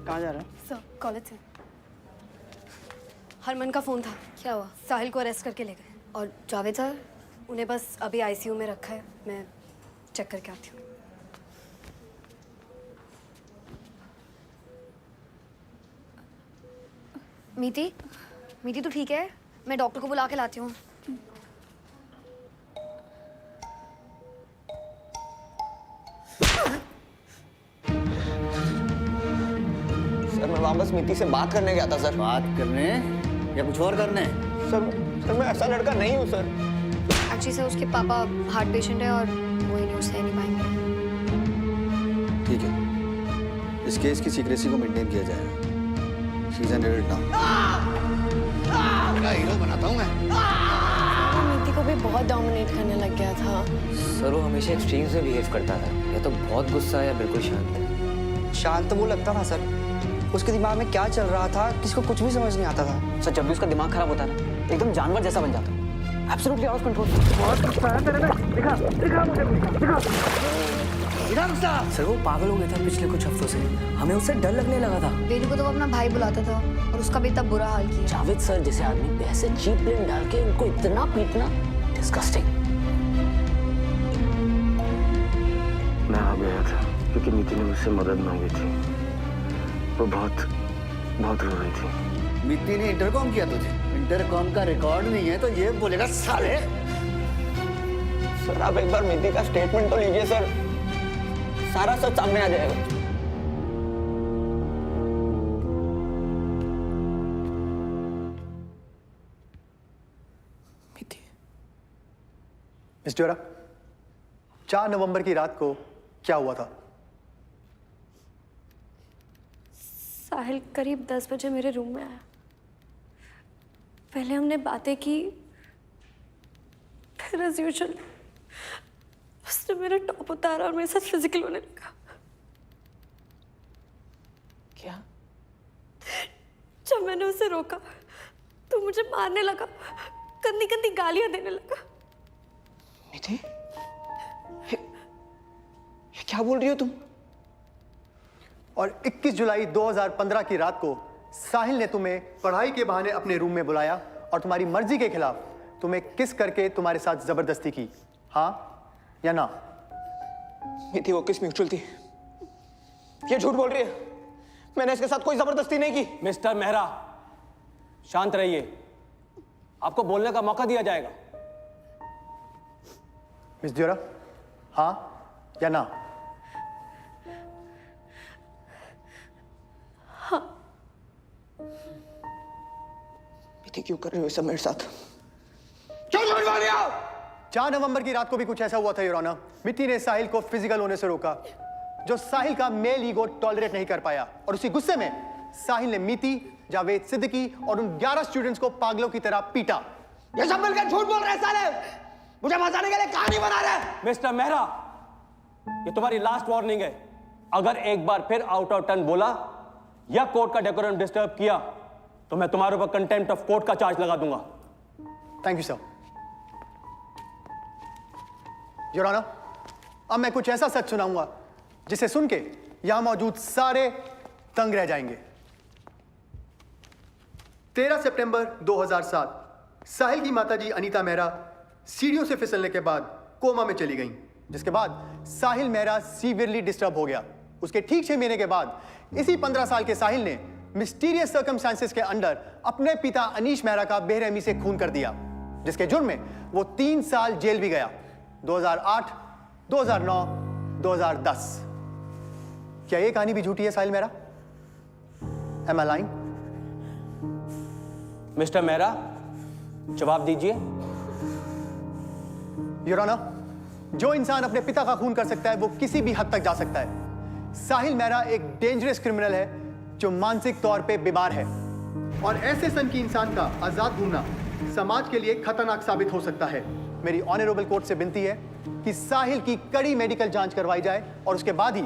कहाँ जा रहे हैं? सर कॉलेज से। हरमन का फोन था। क्या हुआ? साहिल को अरेस्ट करके ले गए। और जावेद सर? उन्हें बस अभी आईसीयू में रखा है, मैं चेक करके आती हूँ। मीति, मीति तू ठीक है? मैं डॉक्टर को बुला के लाती हूँ। वहाँ बस मिति से बात करने गया था सर। बात करने या कुछ और करने? सर मैं ऐसा लड़का नहीं हूँ सर। एक्चुअली सर उसके पापा हार्ट पेशेंट है और वो न्यूज़ सह नहीं पाएंगे। ठीक है, इस केस की सीक्रेसी को मेंटेन किया जाएगा। She is an adult now. क्या हीरो बनाता हूँ मैं? नीति को भी बहुत डोमिनेट करने लग गया था। सर वो हमेशा एक्सट्रीम से बिहेव करता था, या तो बहुत गुस्सा या बिल्कुल शांत। शांत तो वो लगता था सर, उसके दिमाग में क्या चल रहा था किसी को कुछ भी समझ नहीं आता था। सर जब भी उसका दिमाग खराब होता था एकदम जानवर जैसा बन जाता, absolutely out of control. Sir वो पागल हो गया था पिछले कुछ हफ्तों से, हमें उससे डर लगने लगा था। वेलू को तो वो अपना भाई बुलाता था और उसका भी इतना बुरा हाल किया। जावेद सर जैसे आदमी पे ऐसे चीप प्लेन डाल के उनको इतना पीटना, डिस्गस्टिंग। मैं आ गया था क्योंकि नीति ने मुझसे मदद मांगी थी। वो बहुत रो रही थी। मित्ती ने इंटरकॉम किया तुझे? इंटरकॉम का रिकॉर्ड नहीं है तो ये बोलेगा साले। सर आप एक बार मिति का स्टेटमेंट तो लीजिए सर, सारा सच सामने आ जाएगा। मिस जोरा, 4 नवंबर की रात को क्या हुआ था? साहिल करीब 10 बजे मेरे रूम में आया। पहले हमने बातें की, फिर एज यूजुअल उसने मेरा टॉप उतारा और मेरे साथ फिजिकल होने लगा। क्या? जब मैंने उसे रोका तो मुझे मारने लगा, गंदी गंदी गालियां देने लगा। निधि, ये क्या बोल रही हो तुम? और 21 जुलाई 2015 की रात को साहिल ने तुम्हें पढ़ाई के बहाने अपने रूम में बुलाया और तुम्हारी मर्जी के खिलाफ तुम्हें किस करके तुम्हारे साथ जबरदस्ती की, हाँ या ना? निधि वो किस म्यूचुअल थी, ये झूठ बोल रही है। मैंने इसके साथ कोई जबरदस्ती नहीं की। मिस्टर मेहरा, शांत रहिए, आपको बोलने का मौका दिया जाएगा। मिस जोरा, हाँ या ना? हाँ। निधि क्यों कर रही हो सब मेरे साथ? क्यों झूठ बोल रही हो? 4 नवंबर की रात को भी कुछ ऐसा हुआ था योर ऑनर। मित्ती ने साहिल को फिजिकल होने से रोका, जो साहिल का मेल ईगो टॉलरेट नहीं कर पाया, और उसी गुस्से में साहिल ने मित्ती, जावेद सिद्दीकी और उन 11 स्टूडेंट्स को पागलों की तरह पीटा। ये सब मिलकर झूठ बोल रहे हैं साले, मुझे फंसाने के लिए कहानी बना रहे हैं। मिस्टर मेहरा, ये तुम्हारी लास्ट वार्निंग है। अगर एक बार फिर आउट ऑफ टर्न बोला या कोर्ट का डेकोरम डिस्टर्ब किया तो मैं तुम्हारे ऊपर कंटेम्प्ट ऑफ कोर्ट का चार्ज लगा दूंगा। Thank you sir. Your honour, अब मैं कुछ ऐसा सच सुनाऊंगा जिसे सुन के यहां मौजूद सारे दंग रह जाएंगे। 13 सितंबर 2007 साहिल की माताजी अनीता मेहरा सीढ़ियों से फिसलने के बाद कोमा में चली गईं, जिसके बाद साहिल मेहरा सीवियरली डिस्टर्ब हो गया। उसके ठीक 6 महीने के बाद इसी 15 साल के साहिल ने मिस्टीरियस सर्कमस्टांसेस के अंडर अपने पिता अनीश मेहरा का बेरहमी से खून कर दिया, जिसके जुर्म में वो 3 साल जेल भी गया। 2008, 2009, 2010। क्या ये कहानी भी झूठी है Sahil Mehra? Am I lying? Mister Mehra, जवाब दीजिए। योर ऑनर, जो इंसान अपने पिता का खून कर सकता है वो किसी भी हद तक जा सकता है। साहिल मेहरा एक डेंजरस क्रिमिनल है जो मानसिक तौर पे बीमार है, और ऐसे सनकी इंसान का आजाद घूमना समाज के लिए खतरनाक साबित हो सकता है। मेरी ऑनरेबल कोर्ट से विनती है कि साहिल की कड़ी मेडिकल जांच करवाई जाए और उसके बाद ही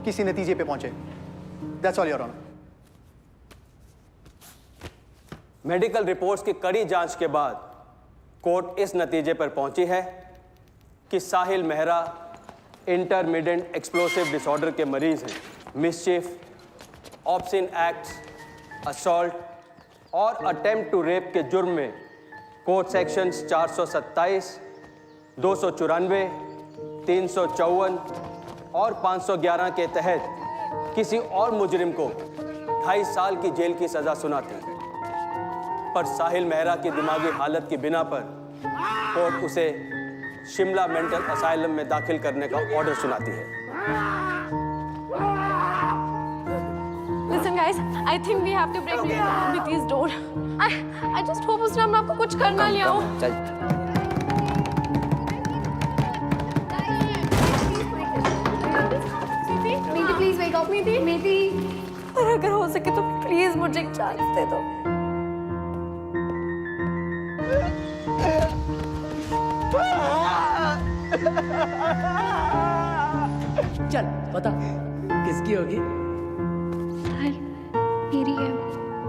किसी नतीजे पे पहुंचे। That's all your honour. Medical reports की कड़ी जांच के बाद कोर्ट इस नतीजे पर पहुंची है कि साहिल मेहरा इंटरमीडिएट एक्सप्लोसिव डिसऑर्डर के मरीज हैं। मिसचिफ, ऑब्सिन एक्ट्स, असॉल्ट और अटेम्प्ट टू रेप के जुर्म में कोर्ट सेक्शंस 427, 294, 354 और 511 के तहत किसी और मुजरिम को 2.5 साल की जेल की सजा सुनाती, पर साहिल मेहरा की दिमागी हालत की बिना पर कोर्ट उसे शिमला मेंटल असाइलम में दाखिल करने का ऑर्डर सुनाती है। Listen guys, I think we have to break Niti's door. I just hope उस टाइम आपको कुछ करना लिया हो. मीठी प्लीज वेक अप मीठी और अगर हो सके तो प्लीज मुझे एक चांस दे दो. चल बता किसकी होगी? साहिल मेरी है.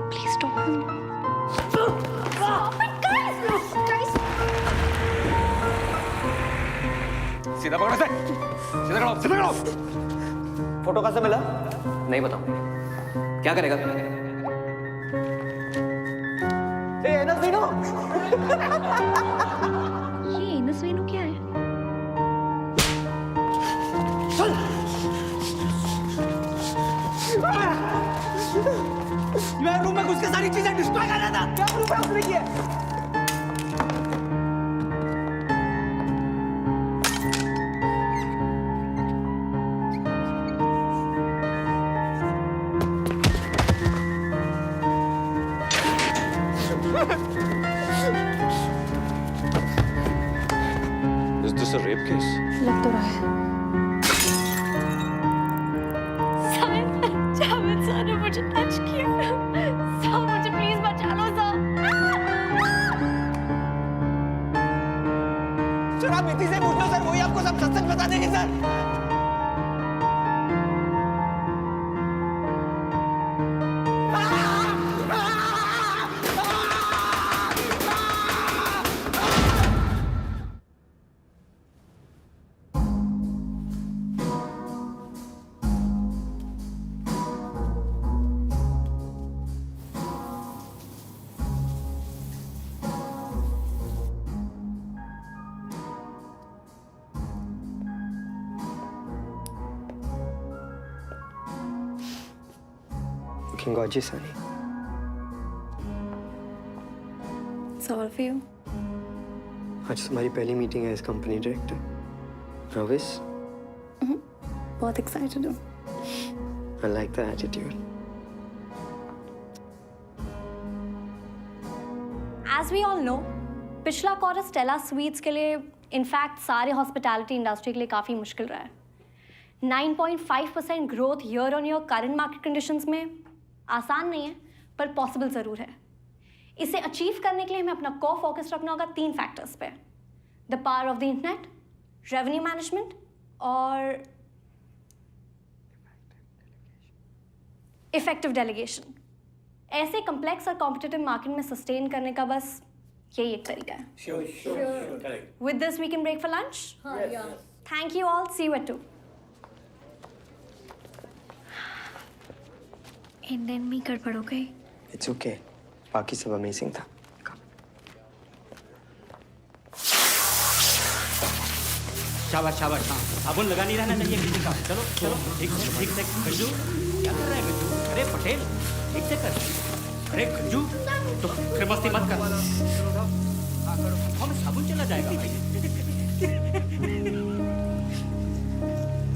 Please stop him. सीधा पकड़ो से, सीधा करो, सीधा करो. फोटो कहाँ से मिला? नहीं बताऊंगा. क्या करेगा? ए एनस वेनु. ये एनस वेनु क्या है? चल. मैं रूम में घुस के सारी चीजें डिस्ट्रॉय कर रहा था. क्या रूम में उसने किया? Is this a rape case? लग तो रहा है. जावेद सर ने मुझे टच किया. सर मुझे प्लीज बचा लो सर. सर आप नीति से पूछ लो सर, वही आपको सब सच बता देंगे sir. Looking gorgeous, honey. It's all for you. आज तुम्हारी पहली मीटिंग है एज कंपनी डायरेक्टर. Nervous? बहुत एक्साइटेड हूँ. I like the attitude. As we all know, पिछला क्वार्टर स्टेला स्वीट्स के लिए इनफैक्ट सारे हॉस्पिटैलिटी इंडस्ट्री के लिए काफ़ी मुश्किल रहा है. 9.5% growth year on year current market conditions में आसान नहीं है, पर पॉसिबल ज़रूर है. इसे अचीव करने के लिए हमें अपना कोर फोकस रखना होगा 3 फैक्टर्स पे: the power of the internet, revenue management और इफेक्टिव डेलीगेशन. ऐसे कम्प्लेक्स और कॉम्पिटिटिव मार्केट में सस्टेन करने का बस यही एक तरीका है. With this we can break for lunch? Yeah. Thank you all. See you at 2. Indian में गड़बड़ हो गई. It's okay. बाकी सब अमेजिंग था. शाबाश शाबाश. हाँ, साबुन लगा नहीं रहना चाहिए किसी का. चलो चलो ठीक से. गंजू क्या कर रहा है गंजू? अरे पटेल ठीक से कर. अरे गंजू तो फिर मस्ती मत कर. हम साबुन चला जाएगा भाई.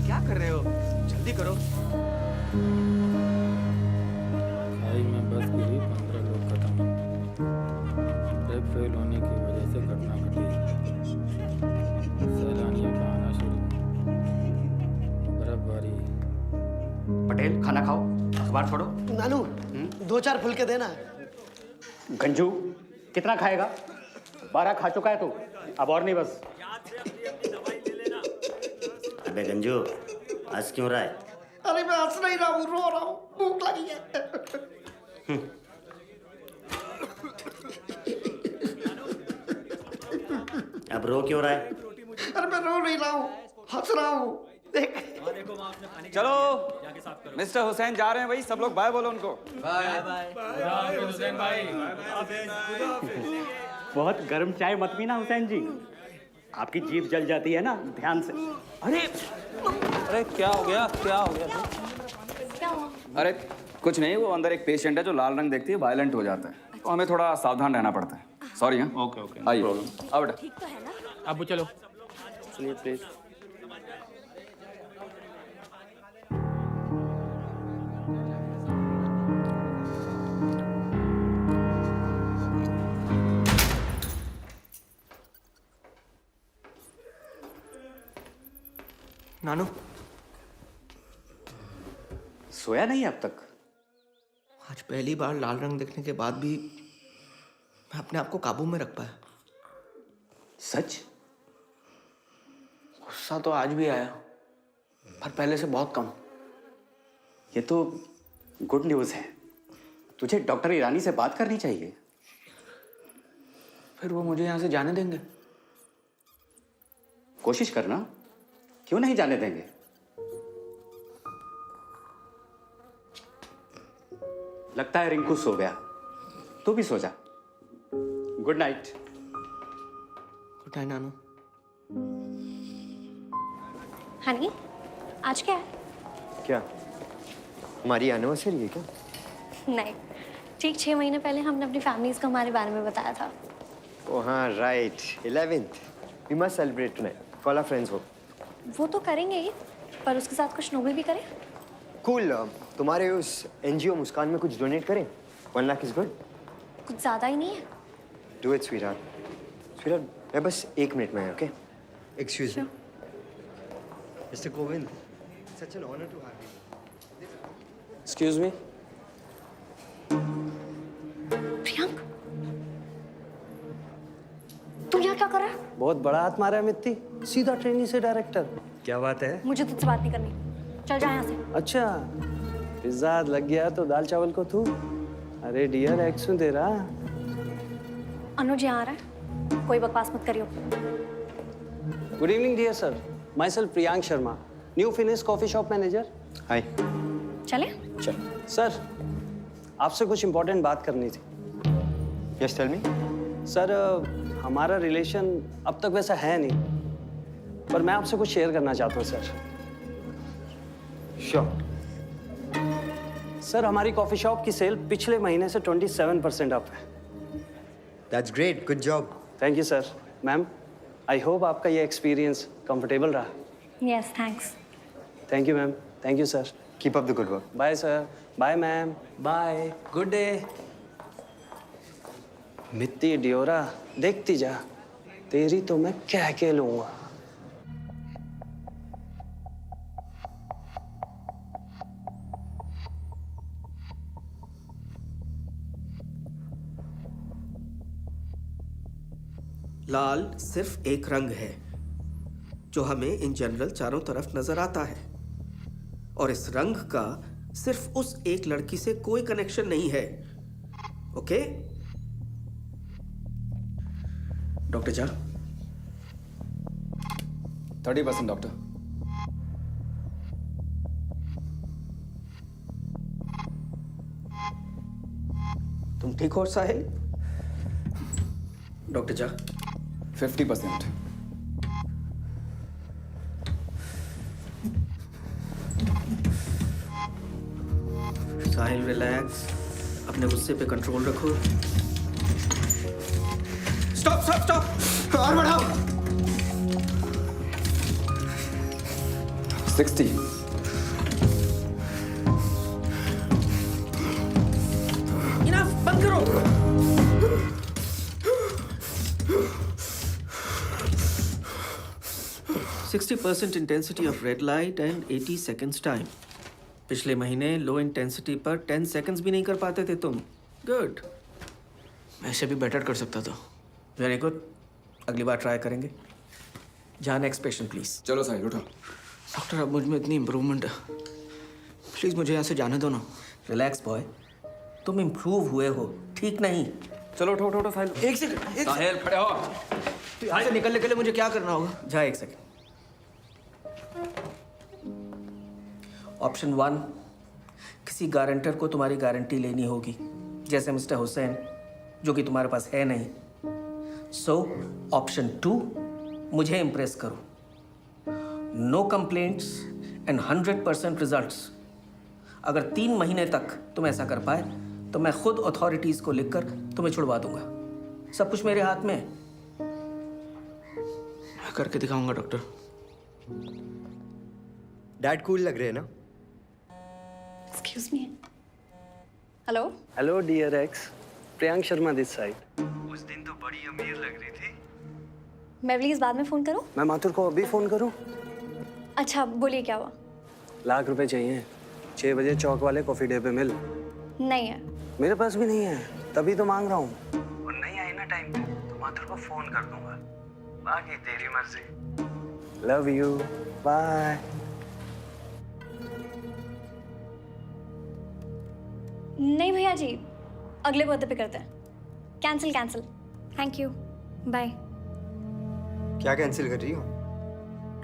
क्या कर रहे हो? जल्दी करो. खाई में बस गिरी 15 लोग खत्म. ब्रेक फेल होने की वजह से घटना घटी. सैलानियों का आना शुरू. बर्फबारी. पटेल खाना खाओ, अखबार छोड़ो. नानू 2-4 फुल के देना. गंजू कितना खाएगा? 12 खा चुका है तू, अब और नहीं बस. अबे गंजू आज क्यों रहा है? अरे मैं हंस नहीं रहा हूँ, रो रहा हूँ. भूख लगी है. अब रो क्यों रहा है? अरे मैं रो नहीं रहा हूँ, हंस रहा हूँ. देख. चलो मिस्टर हुसैन जा रहे हैं भाई. सब लोग बाय बोलो उनको. बहुत गर्म चाय मत पीना हुसैन जी, आपकी जीभ जल जाती है ना. ध्यान से. अरे अरे क्या हो गया? क्या हो गया? क्या हुआ? अरे कुछ नहीं, वो अंदर एक पेशेंट है जो लाल रंग देखती है वायलेंट हो जाता है, तो हमें थोड़ा सावधान रहना पड़ता है. सॉरी. हाँ ओके ओके. आइए आओ बेटा. ठीक तो है ना? अब चलो. चलिए प्लीज. नानू सोया नहीं अब तक? आज पहली बार लाल रंग देखने के बाद भी मैं अपने आप को काबू में रख पाया। सच? गुस्सा तो आज भी आया, पर पहले से बहुत कम। ये तो गुड न्यूज़ है। तुझे डॉक्टर ईरानी से बात करनी चाहिए। फिर वो मुझे यहाँ से जाने देंगे? कोशिश करना, क्यों नहीं जाने देंगे? लगता है रिंकू सो गया, तू भी सो जा। Good night. गुड नाइट नानू। हनी, आज क्या है? क्या हमारी एनिवर्सरी है क्या? नहीं, ठीक 6 महीने पहले हमने अपनी फैमिलीज को हमारे बारे में बताया था। ओ हाँ right, 11th we must celebrate tonight. Call our friends हो। वो तो करेंगे ही, पर उसके साथ कुछ नोबल भी करें। कूल तुम्हारे उस एनजीओ मुस्कान में कुछ डोनेट करें? 1 लाख इज गुड। कुछ ज्यादा ही नहीं है। Do it sweetheart. स्वीटहार्ट मैं बस 1 मिनट में, okay? Excuse me mister Kovind, such an honour to have you. Excuse me. Priyank, तुम यहाँ क्या कर रहा है? बहुत बड़ा हाथ मारा है मित्ती, सीधा ट्रेनी से डायरेक्टर। क्या बात है? मुझे तुझसे बात नहीं करनी, चल जा यहाँ से। अच्छा, पिज्जा हाथ लग गया तो दाल चावल को तू। अरे डियर एक्शन दे रहा। अनुज यहाँ आ रहा है, कोई बकवास मत करियो। Good evening dear sir, myself Priyank Sharma, new finish coffee shop manager. Hi. चले? चल सर, आपसे कुछ इम्पोर्टेंट बात करनी थी। Yes tell me. सर हमारा रिलेशन अब तक वैसा है नहीं, पर मैं आपसे कुछ शेयर करना चाहता हूँ सर। श्योर। सर हमारी कॉफी शॉप की सेल पिछले महीने से 27% अप है। That's great, good job. Thank you sir. Ma'am, I hope आपका ये एक्सपीरियंस कंफर्टेबल रहा। Yes, thanks. Thank you ma'am. Thank you sir. Keep up the good work. Bye sir. Bye ma'am. Bye. Good day. Mitti Deora, देखती जा, तेरी तो मैं कह के लूंगा। लाल सिर्फ एक रंग है जो हमें इन जनरल चारों तरफ नजर आता है, और इस रंग का सिर्फ उस एक लड़की से कोई कनेक्शन नहीं है। Okay doctor Jha? 30% डॉक्टर। तुम ठीक हो साहिल? डॉक्टर झा? 50%। साहिल रिलैक्स, अपने गुस्से पे कंट्रोल रखो। स्टॉप स्टॉप स्टॉप, और बढ़ाओ। 60। इनफ, बंद करो। %60 intensity of red light and 80 seconds time. पिछले महीने लो इंटेंसिटी पर 10 सेकेंड्स भी नहीं कर पाते थे तुम। गुड, मैं इसे भी बेटर कर सकता था। वेरी गुड, अगली बार ट्राई करेंगे। जहाँ नेक्स्ट पेशेंट प्लीज। चलो साहिल उठो। डॉक्टर अब मुझ में इतनी इम्प्रूवमेंट है, प्लीज मुझे यहाँ से जाने दो ना। रिलैक्स बॉय, तुम इम्प्रूव हुए हो, ठीक नहीं। चलो उठो उठो उठो साहिल। एक सेकंड। साहिल खड़े हो। यहाँ से निकलने के लिए मुझे क्या करना होगा? जा एक सेकंड। ऑप्शन 1, किसी गारंटर को तुम्हारी गारंटी लेनी होगी, जैसे मिस्टर हुसैन, जो कि तुम्हारे पास है नहीं। सो ऑप्शन 2, मुझे इम्प्रेस करो। No complaints and 100% results. अगर 3 महीने तक तुम ऐसा कर पाए तो मैं खुद अथॉरिटीज को लिखकर तुम्हें छुड़वा दूंगा। सब कुछ मेरे हाथ में है। मैं करके दिखाऊंगा डॉक्टर। डैड कूल लग रहे हैं ना? Excuse me. Hello. Hello dear ex, Priyank Sharma this side. उस दिन तो बड़ी अमीर लग रही थी। मैं प्लीज बाद में फोन करूं? मैं माथुर को अभी फोन करूं? अच्छा बोलिए क्या हुआ? लाख रुपए चाहिए, 6 बजे चौक वाले कॉफी डे पे मिल। नहीं है। मेरे पास भी नहीं है, तभी तो मांग रहा हूँ। और नहीं आई ना टाइम पे तो मैं तेरे को फोन कर दूंगा, बाकी तेरी मर्जी। Love you, bye. नहीं भैया जी, अगले बर्थडे पे करते हैं। Cancel cancel. Thank you, bye. क्या कैंसिल कर रही हो?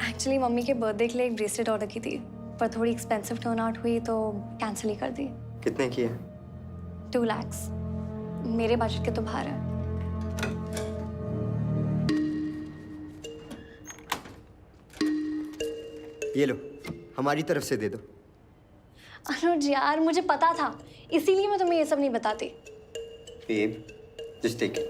एक्चुअली मम्मी के बर्थडे के लिए एक ब्रेसलेट ऑर्डर की थी, पर थोड़ी एक्सपेंसिव टर्न आउट हुई तो कैंसिल ही कर दी। कितने की है? 2 lakhs। मेरे बजट के तो बाहर है। ये लो, हमारी तरफ से दे दो। अनुज यार, मुझे पता था, इसीलिए मैं तुम्हें ये सब नहीं बताती। Babe, just take it.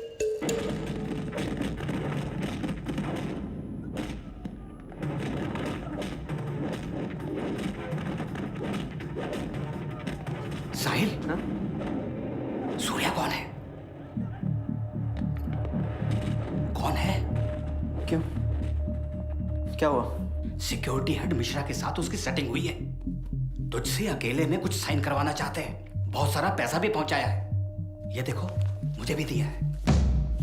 Sahil, Surya कौन है? कौन है? क्यों? क्या हुआ? सिक्योरिटी हेड मिश्रा के साथ उसकी सेटिंग हुई है। तुझसे अकेले में कुछ साइन करवाना चाहते हैं। बहुत सारा पैसा भी पहुंचाया है। ये देखो, मुझे भी दिया है।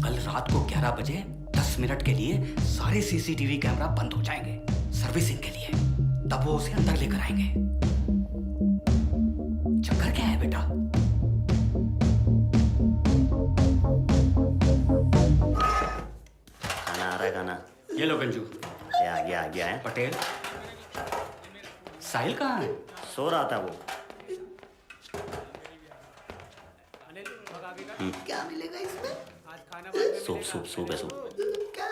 कल रात को 11 बजे 10 मिनट के लिए सारे सीसीटीवी कैमरा बंद हो जाएंगे सर्विसिंग के लिए। तब वो उसे अंदर लेकर आएंगे। चक्कर क्या है बेटा? खाना आ रहा है, खाना। ये लो गंजू। आ गया है। पटेल, साहिल कहाँ है? सो रहा था वो। क्या मिलेगा इसमें? सूप है सूप। क्या?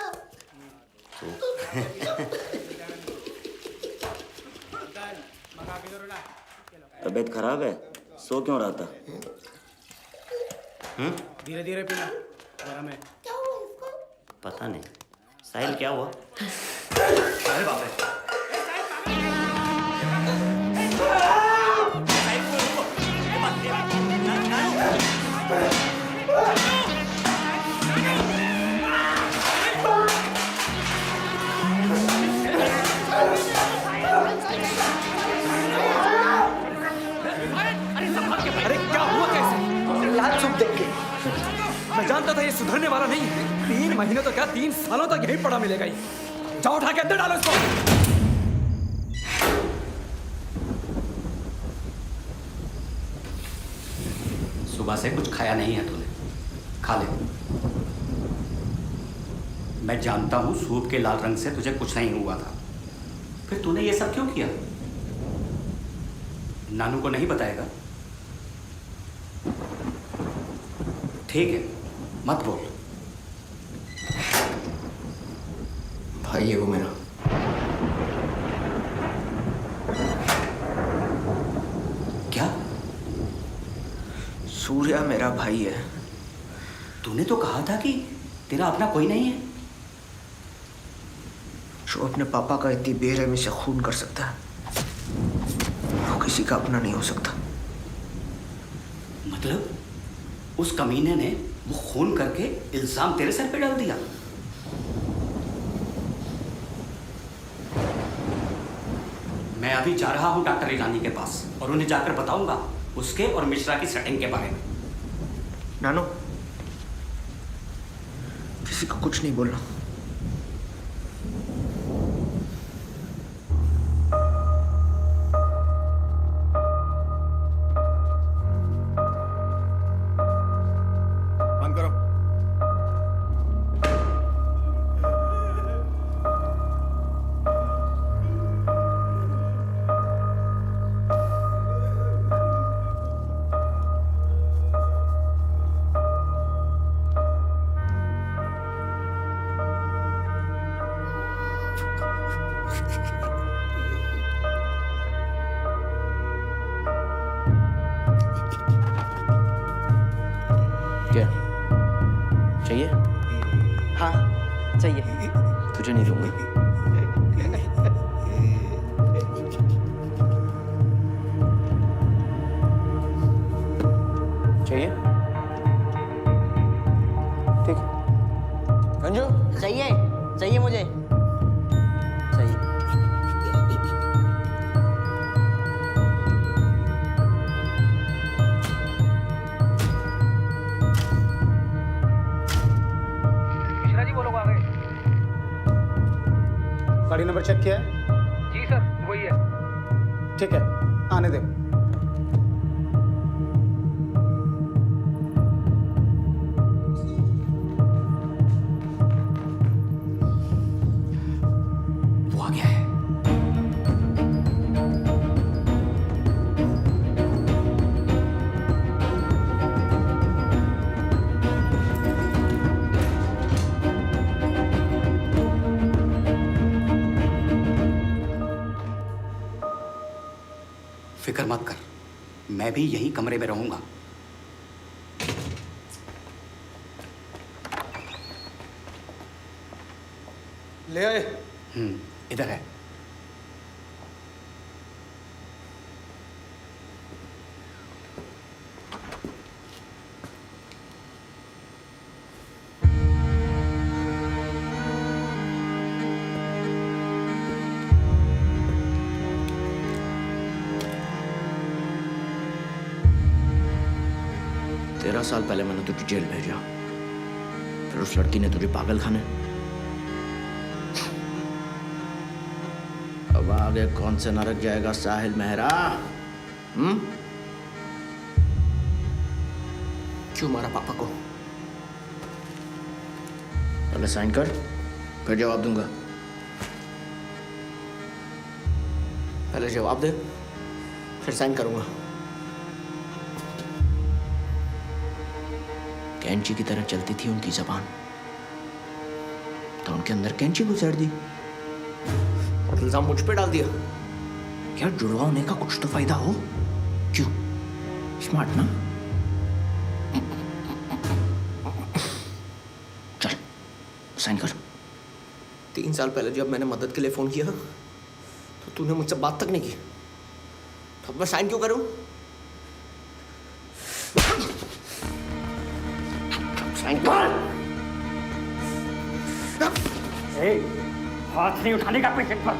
तबीयत खराब है? सो क्यों रहा था? धीरे धीरे पीना, गरम है। क्या हुआ इसको? पता नहीं। साहिल क्या हुआ? अरे बाप रे। अरे क्या हुआ कैसे? लाल सूप देख के मैं जानता था ये सुधरने वाला नहीं है। 3 महीने तो क्या 3 सालों तक यही पड़ा मिलेगा। ही जाओ, उठा के अंदर डालो इसको। सुबह से कुछ खाया नहीं है तूने, खा ले। मैं जानता हूं सूप के लाल रंग से तुझे कुछ नहीं हुआ था, फिर तूने ये सब क्यों किया? नानू को नहीं बताएगा? ठीक है, मत बोल। भाई है वो मेरा। क्या? सूर्या मेरा भाई है। तूने तो कहा था कि तेरा अपना कोई नहीं है। जो अपने पापा का इतनी बेरहमी से खून कर सकता है, वो किसी का अपना नहीं हो सकता। मतलब उस कमीने ने वो खून करके इल्जाम तेरे सर पे डाल दिया? मैं अभी जा रहा हूं डॉक्टर ईरानी के पास और उन्हें जाकर बताऊंगा उसके और मिश्रा की सेटिंग के बारे में। नानो, किसी को कुछ नहीं बोलना। बंद करो। क्या चाहिए? हाँ चाहिए। तुझे नहीं दूंगा। चाहिए? ठीक है। अंजू चाहिए, चाहिए मुझे, चाहिए। गाड़ी नंबर चेक किया है? जी सर, वही है। ठीक है, आने दो। वो आ गया है। फिक्र मत कर, मैं भी यही कमरे में रहूंगा। ले आए। इधर है। तेरह साल पहले मैंने तुझे जेल भेजा, फिर उस लड़की ने तुझे पागल खाने। अब आगे कौन से नरक जाएगा साहिल मेहरा? क्यों मारा पापा को? पहले साइन कर, फिर जवाब दूंगा। पहले जवाब दे, फिर साइन करूंगा। कैंची की तरह चलती थी उनकी जबान, तो उनके अंदर कैंची घुसेड़ दी और इल्जाम मुझ पे डाल दिया। क्या जुड़वा होने का कुछ तो फायदा हो? क्यों? स्मार्ट ना? चल साइन कर। 3 साल पहले जब मैंने मदद के लिए फोन किया तो तूने मुझसे बात तक नहीं की, तो अब मैं साइन क्यों करूं? हाथ नहीं उठाने का पेशेंट पर।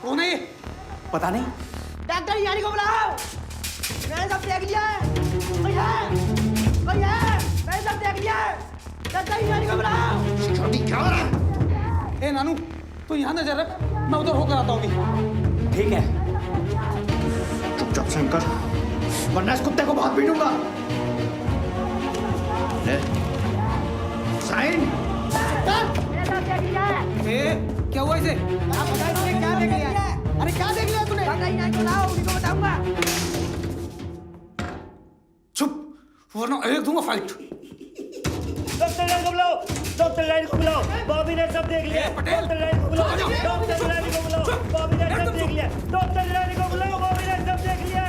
कौन है ये? पता नहीं। डॉक्टर यानी को बुलाओ, मैंने सब देख लिया है। भैया मैंने सब देख लिया है। डॉक्टर यानी को बुलाओ। छोटी क्या हो रहा है? नानू तू यहाँ नजर रख, मैं उधर होकर आता हूँ। ठीक है। चुपचाप साइन कर, वरना इस कुत्ते को बहुत पीटूंगा। ले साइन। क्या हुआ इसे? क्या देख लिया? अरे क्या देख लिया तूने? डॉक्टर यानी को बुलाओ, उन्हीं को बताऊंगा। चुप, वरना एक दूंगा फाइट। डॉक्टर लाइन को बुलाओ, डॉक्टर लाइन को बुलाओ। बॉबी ने सब देख लिया। डॉक्टर लाइन को बुलाओ, डॉक्टर लाइन को बुलाओ। बॉबी ने सब देख लिया। डॉक्टर लाइन को बुलाओ, बॉबी ने सब देख लिया।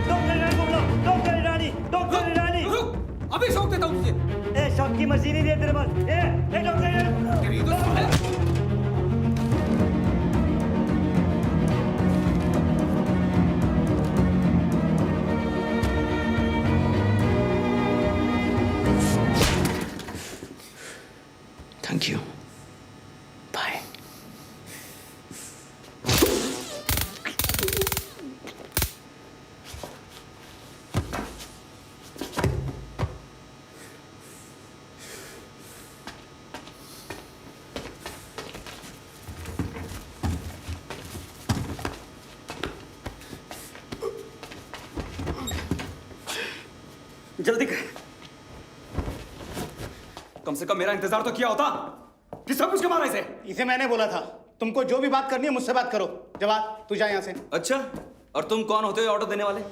डॉक्टर लाइन को बुलाओ, डॉक्टर रानी, डॉक्टर रानी। अभी शौक देता हूँ तुझे। शौक की मशीन ही दे तेरे पास। Doctor thank you, bye. जल्दी कर। कम से कम मेरा इंतजार तो किया होता। किसने पूछ के मारा इसे? इसे मैंने बोला था, तुमको जो भी बात करनी है मुझसे बात करो। जवाब तू जा यहाँ से। अच्छा, और तुम कौन होते हो ऑर्डर देने वाले?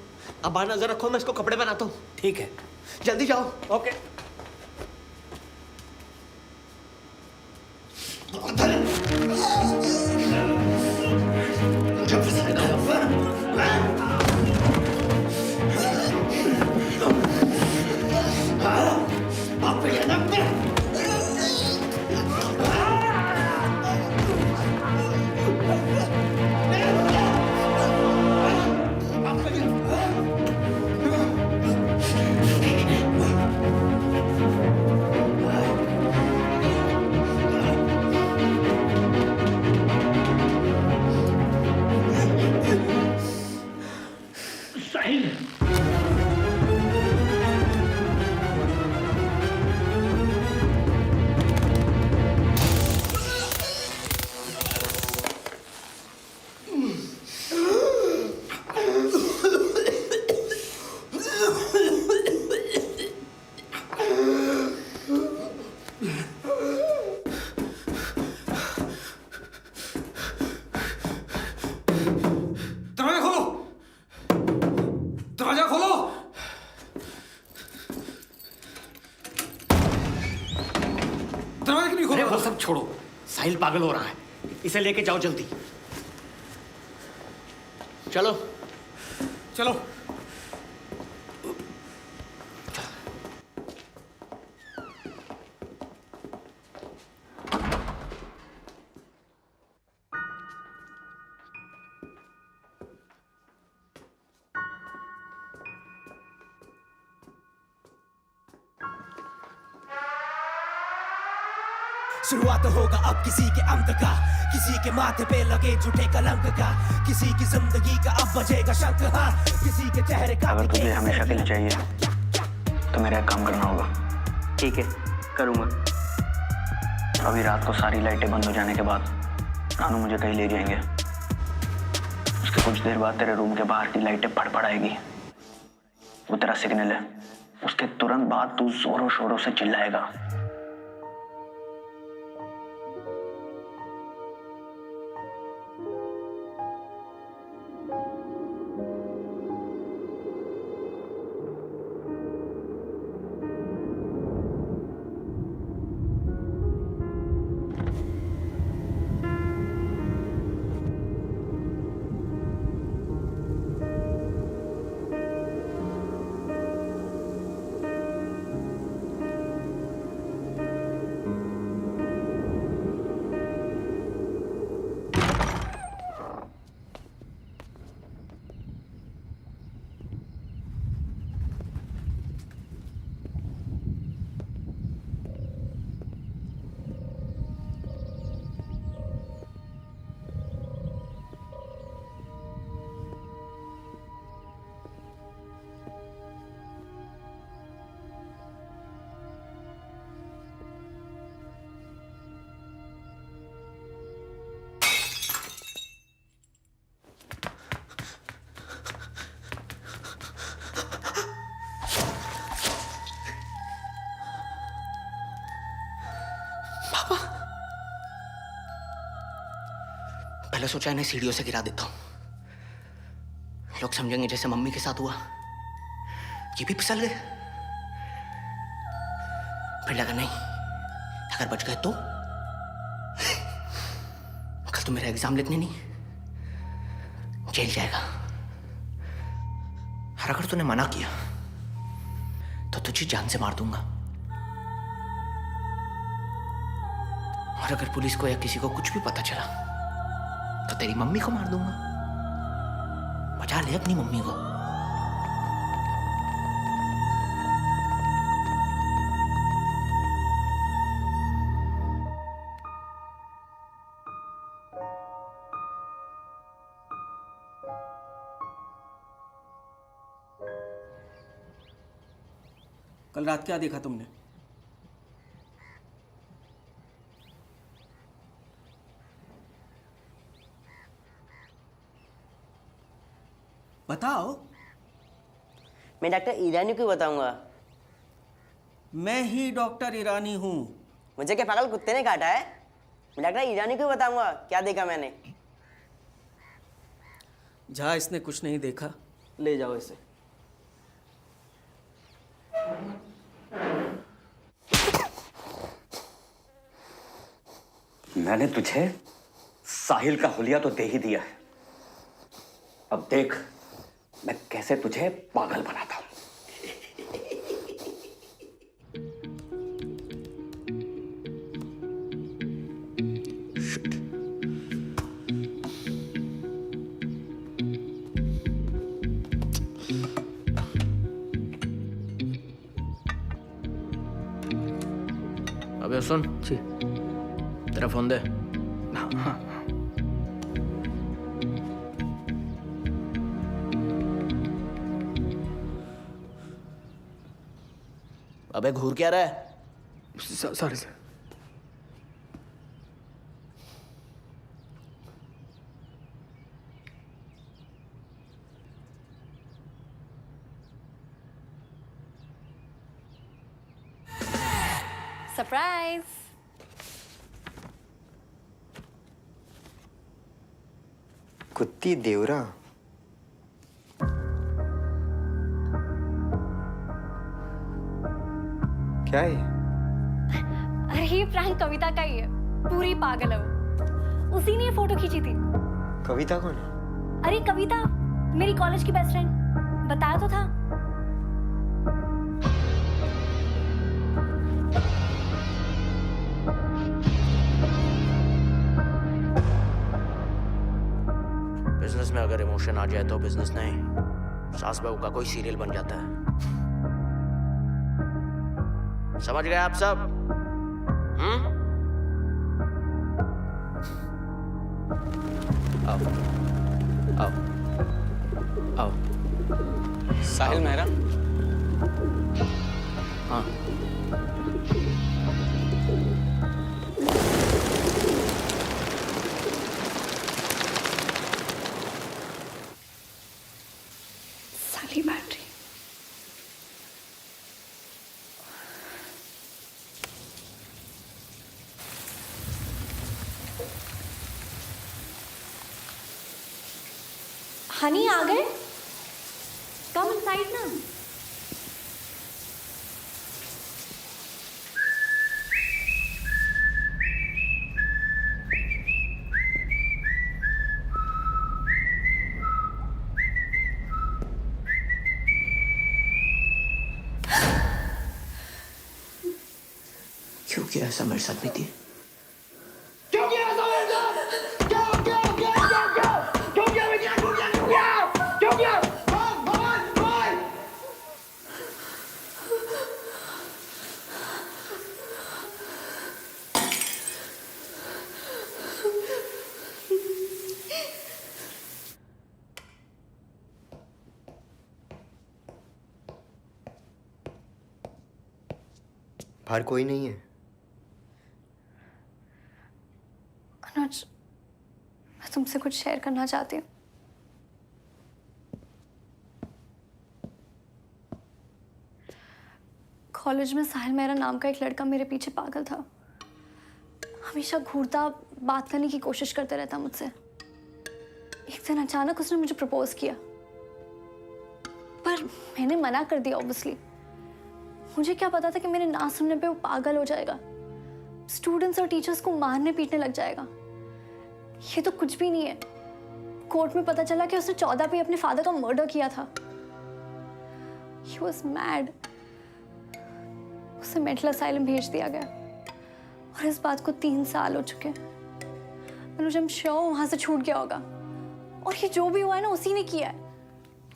अब बाहर नजर रखो, मैं इसको कपड़े पहनाता हूँ। ठीक है, जल्दी जाओ। ओके। दरवाजा क्यों नहीं खोल अरे रहा? वो सब छोड़ो, साहिल पागल हो रहा है, इसे लेके जाओ जल्दी। चलो चलो। शुरुआत होगा अब किसी के अंक का, किसी के माथे पे लगे झूठे कलंक का, किसी की जिंदगी का अब बजेगा शंख, हाँ किसी के चेहरे का। अगर तुझे हमेशा के लिए चाहिए तो मेरा एक काम करना होगा। ठीक है, करूँगा। अभी रात को सारी लाइटें बंद हो जाने के बाद रानू मुझे कहीं ले जाएंगे। उसके कुछ देर बाद तेरे रूम के बाहर की लाइटें फड़फड़ाएगी, वो तेरा सिग्नल है। उसके तुरंत बाद तू जोरों शोरों से चिल्लाएगा। पहले सोचा इन्हें सीढ़ियों से गिरा देता हूं, लोग समझेंगे जैसे मम्मी के साथ हुआ, ये भी फिसल गए। फिर लगा नहीं, अगर बच गए तो कल तो मेरा एग्जाम लिखने नहीं, जेल जाएगा। और अगर तूने मना किया तो तुझे जान से मार दूंगा। और अगर पुलिस को या किसी को कुछ भी पता चला तो तेरी मम्मी को मार दूंगा। बचा ले अपनी मम्मी को। कल रात क्या देखा तुमने? बताओ। मैं डॉक्टर ईरानी को बताऊंगा। मैं ही डॉक्टर ईरानी हूँ। मुझे क्या पागल कुत्ते ने काटा है? मैं डॉक्टर ईरानी को बताऊंगा क्या देखा मैंने। जहाँ इसने कुछ नहीं देखा, ले जाओ इसे। मैंने तुझे साहिल का हुलिया तो दे ही दिया है, अब देख मैं कैसे तुझे पागल बनाता हूं। अबे सुन, तेरा फोन दे। अबे घूर क्या रहा है? Sorry sir. सरप्राइज। कुत्ती देवरा। क्या है? अरे ये प्रैंक कविता का ही है, पूरी पागल है वो। उसी ने ये फोटो खींची थी। कविता कौन है? अरे कविता मेरी कॉलेज की बेस्ट फ्रेंड, बताया तो था। बिजनेस में अगर इमोशन आ जाए तो बिजनेस नहीं, सास बहू का कोई सीरियल बन जाता है। समझ गए आप सब? आओ आओ आओ। साहिल मेहरा। हाँ साली बैटरी। हनी आ गए? कम इनसाइड ना। क्यों किया ऐसा मेरे साथ बीती? क्यों किया ऐसा मेरे साथ? क्यों क्यों क्यों क्यों क्यों क्यों किया मैं क्या क्यों किया क्यों किया क्यों किया? भगवान भगवान। बाहर कोई नहीं है। अनुज, मैं तुमसे कुछ शेयर करना चाहती हूँ। कॉलेज में साहिल मेहरा नाम का एक लड़का मेरे पीछे पागल था। हमेशा घूरता, बात करने की कोशिश करते रहता मुझसे। एक दिन अचानक उसने मुझे प्रपोज किया, पर मैंने मना कर दिया ऑब्वियसली। मुझे क्या पता था कि मेरे ना सुनने पे वो पागल हो जाएगा, स्टूडेंट्स और टीचर्स को मारने पीटने लग जाएगा। ये तो कुछ भी नहीं है। कोर्ट में पता चला कि उसने 14 पे अपने फादर का मर्डर किया था। He was mad। उसे मेंटल असाइलम भेज दिया गया और इस बात को 3 साल हो चुके। अनुज, I'm sure वहां से छूट गया होगा और ये जो भी हुआ है ना उसी ने किया है।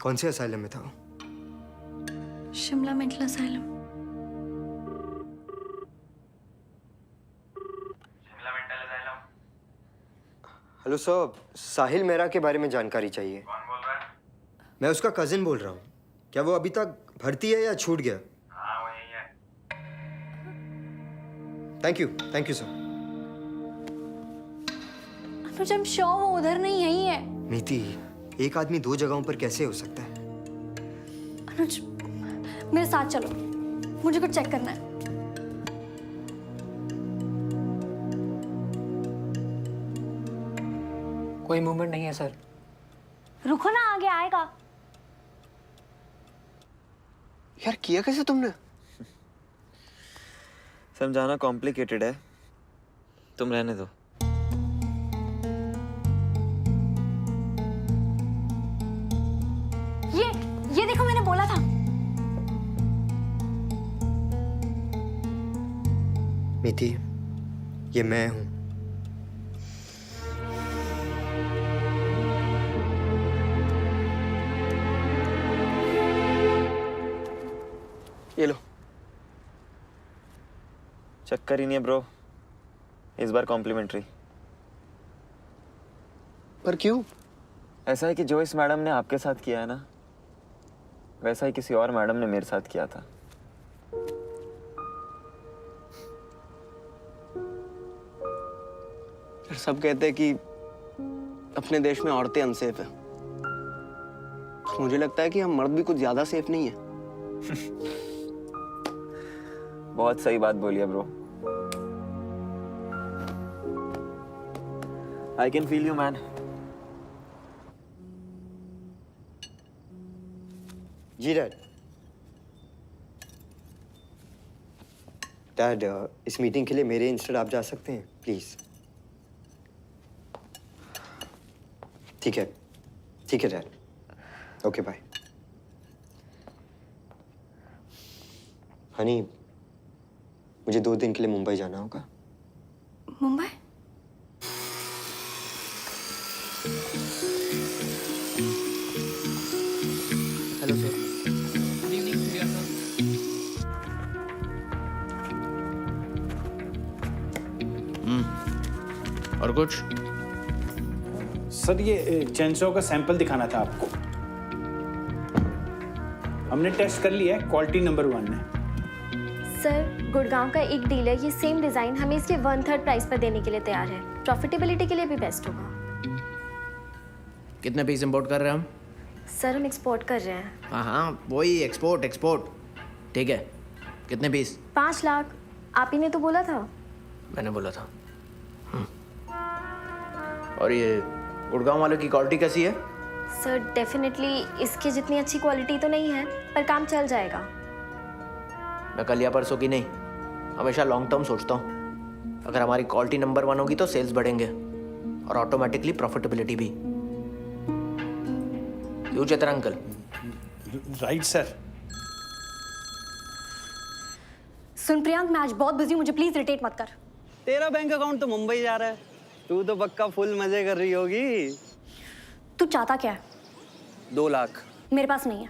कौन से असाइलम में था? Shimla mental asylum. Hello sir, Sahil Mehra के बारे में जानकारी चाहिए। कौन बोल रहा है? मैं उसका कजिन बोल रहा हूँ। क्या वो अभी तक भर्ती है या छूट गया? हाँ वो यही है। Thank you sir. Anuj, I'm sure वो उधर नहीं यही है। नीति, एक आदमी 2 जगहों पर कैसे हो सकता है? अनुज, मेरे साथ चलो, मुझे कुछ चेक करना है। कोई मूवमेंट नहीं है सर। रुको ना, आगे आएगा। यार किया कैसे तुमने? समझाना कॉम्प्लिकेटेड है, तुम रहने दो। ये देखो, मैंने बोला था। नीति, ये मैं हूं। ये लो। चक्कर ही नहीं है ब्रो, इस बार कॉम्प्लीमेंट्री। पर क्यों? ऐसा है कि जो इस मैडम ने आपके साथ किया है ना, वैसा ही किसी और मैडम ने मेरे साथ किया था। सब कहते हैं कि अपने देश में औरतें अनसेफ है। मुझे लगता है कि हम मर्द भी कुछ ज्यादा सेफ नहीं है। बहुत सही बात बोली है bro. I can feel you man. जी डैड। डैड, इस मीटिंग के लिए मेरे इंस्टेड आप जा सकते हैं प्लीज? ठीक है डैड। Okay bye. हनी, मुझे 2 दिन के लिए मुंबई जाना होगा। Mumbai? Hello sir. Good evening Surya sir. और कुछ? सर ये चेंसो का सैंपल दिखाना था आपको। हमने टेस्ट कर लिया है, क्वालिटी नंबर 1 है। सर गुड़गांव का एक डीलर ये सेम डिजाइन हमें इसके 1/3 प्राइस पर देने के लिए तैयार है। प्रॉफिटेबिलिटी के लिए भी बेस्ट होगा। कितने पीस इंपोर्ट कर रहे हैं हम? सर हम एक्सपोर्ट कर रहे हैं। हाँ वही एक्सपोर्ट। ठीक है, कितने पीस? 5 लाख। आप ही ने तो बोला था। मैंने बोला था। और ये गुड़गांव वालों की क्वालिटी कैसी है? सर डेफिनेटली इसकी जितनी अच्छी क्वालिटी तो नहीं है, पर काम चल जाएगा। मैं कल या परसों की नहीं, हमेशा लॉन्ग टर्म सोचता हूँ। अगर हमारी क्वालिटी नंबर 1 होगी तो सेल्स बढ़ेंगे और ऑटोमेटिकली प्रॉफिटेबिलिटी भी। क्यों चेतन अंकल? Right sir. सुन प्रियांक, मैं आज बहुत बिजी हूँ, मुझे प्लीज इरिटेट मत कर। तेरा बैंक अकाउंट तो मुंबई जा रहा है, तू तो पक्का फुल मजे कर रही होगी। तू चाहता क्या है? 2 लाख। मेरे पास नहीं है।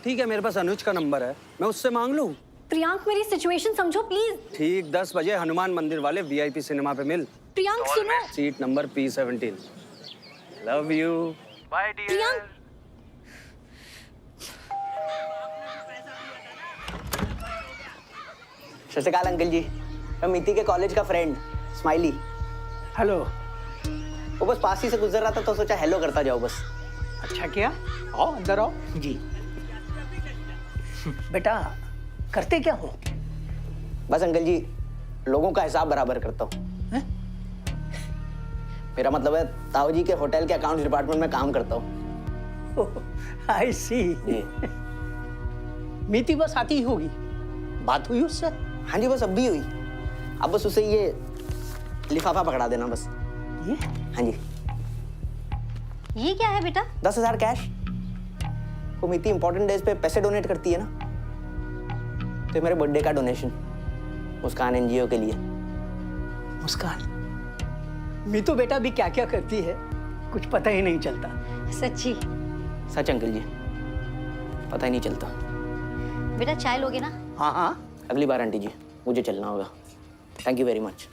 ठीक है, मेरे पास अनुज का नंबर है, मैं उससे मांग लूँ। प्रियांक मेरी सिचुएशन समझो प्लीज। ठीक 10 बजे हनुमान मंदिर वाले VIP सिनेमा पे मिल। प्रियांक सुनो। Seat number P17। Love you. Bye dear. Priyank सत श्री अकाल अंकल जी, मैं मिति के कॉलेज का फ्रेंड स्माइली। हेलो। वो बस पास ही से गुजर रहा था तो सोचा हेलो करता जाओ बस। अच्छा किया, आओ अंदर आओ। जी। बेटा करते क्या हो? बस अंकल जी, लोगों का हिसाब बराबर करता हूँ। मेरा मतलब है ताऊ जी के होटल के अकाउंट्स डिपार्टमेंट में काम करता हूँ। आई सी। मीति बस आती ही होगी, बात हुई उससे? हाँ जी, बस अब भी हुई। अब बस उसे ये लिफाफा पकड़ा देना बस। ये? हाँ जी। ये क्या है बेटा? 10,000 कैश। वो मिति इंपॉर्टेंट डेज पे पैसे डोनेट करती है ना, तो मेरे बर्थडे का डोनेशन मुस्कान NGO के लिए। मुस्कान, मीतू बेटा भी क्या क्या करती है कुछ पता ही नहीं चलता। सच्ची? सच अंकल जी, पता ही नहीं चलता। बेटा चाय लोगे ना? हाँ हाँ, अगली बार आंटी जी, मुझे चलना होगा। Thank you very much.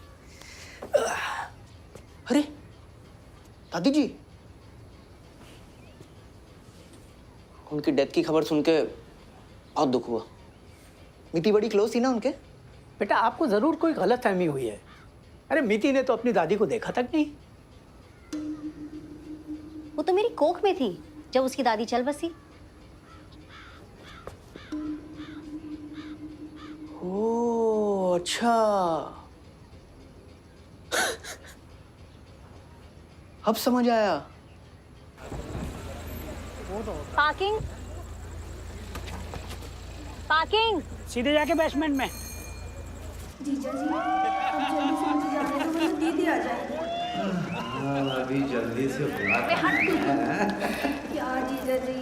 अरे दादी जी, उनकी डेथ की खबर सुन के बहुत दुख हुआ। मिति बड़ी क्लोज थी ना उनके। बेटा आपको जरूर कोई गलतफहमी हुई है। अरे मिति ने तो अपनी दादी को देखा तक नहीं। वो तो मेरी कोख में थी जब उसकी दादी चल बसी। ओह अच्छा। अब समझ आया। Parking parking. सीधे जाके बेसमेंट में। जीजा जी, अब जल्दी से मुझे जाने दो, वरना दीदी आ जाएगी। अभी जल्दी से बुला। क्या जीजा जी,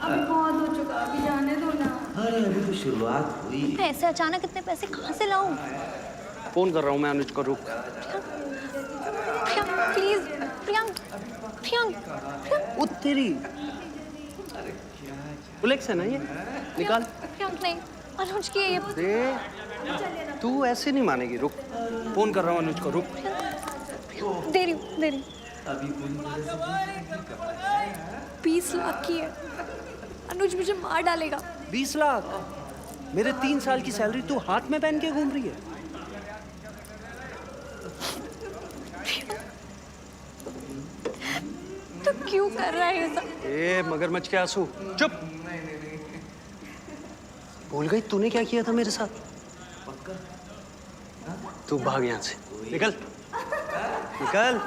अब बहुत हो चुका, अभी जाने दो ना। अरे अभी तो शुरुआत हुई। मैं ऐसे अचानक इतने पैसे कहाँ से लाऊं? फोन कर रहा हूँ मैं अनुज को, रुक। प्रियांक प्लीज, प्रियांक प्रियांक। ओ तेरी बुलेक्स है ना ये, निकाल। प्रियांक नहीं, अनुज की ये। दे, तू ऐसे नहीं मानेगी, रुक। फोन कर रहा हूँ अनुज को, रुक। दे रही हूँ। 20 लाख की है। अनुज मुझे मार डालेगा। 20 लाख? मेरे 3 साल की सैलरी तू हाथ में पहन के घूम रही है। तो क्यों कर रहा है ये सब? ए मगरमच्छ के आंसू, चुप। भूल गई तूने क्या किया था मेरे साथ? तू भाग यहाँ से, निकल निकल।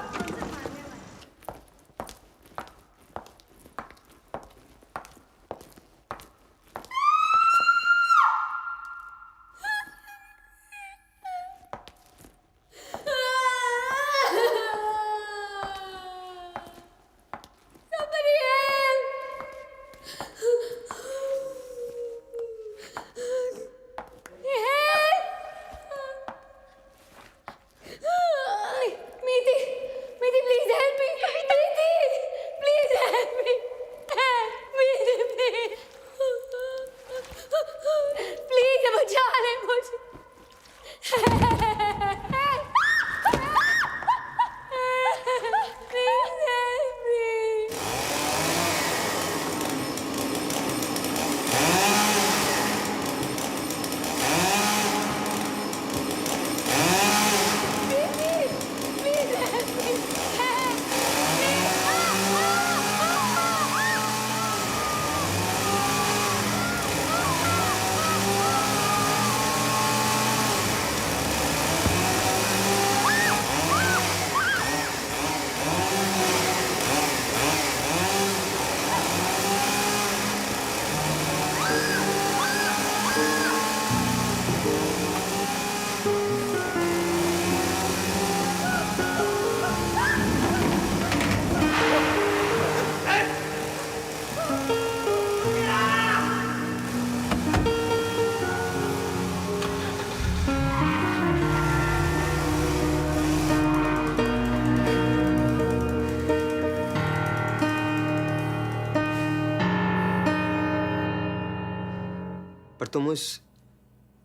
पर तुम उस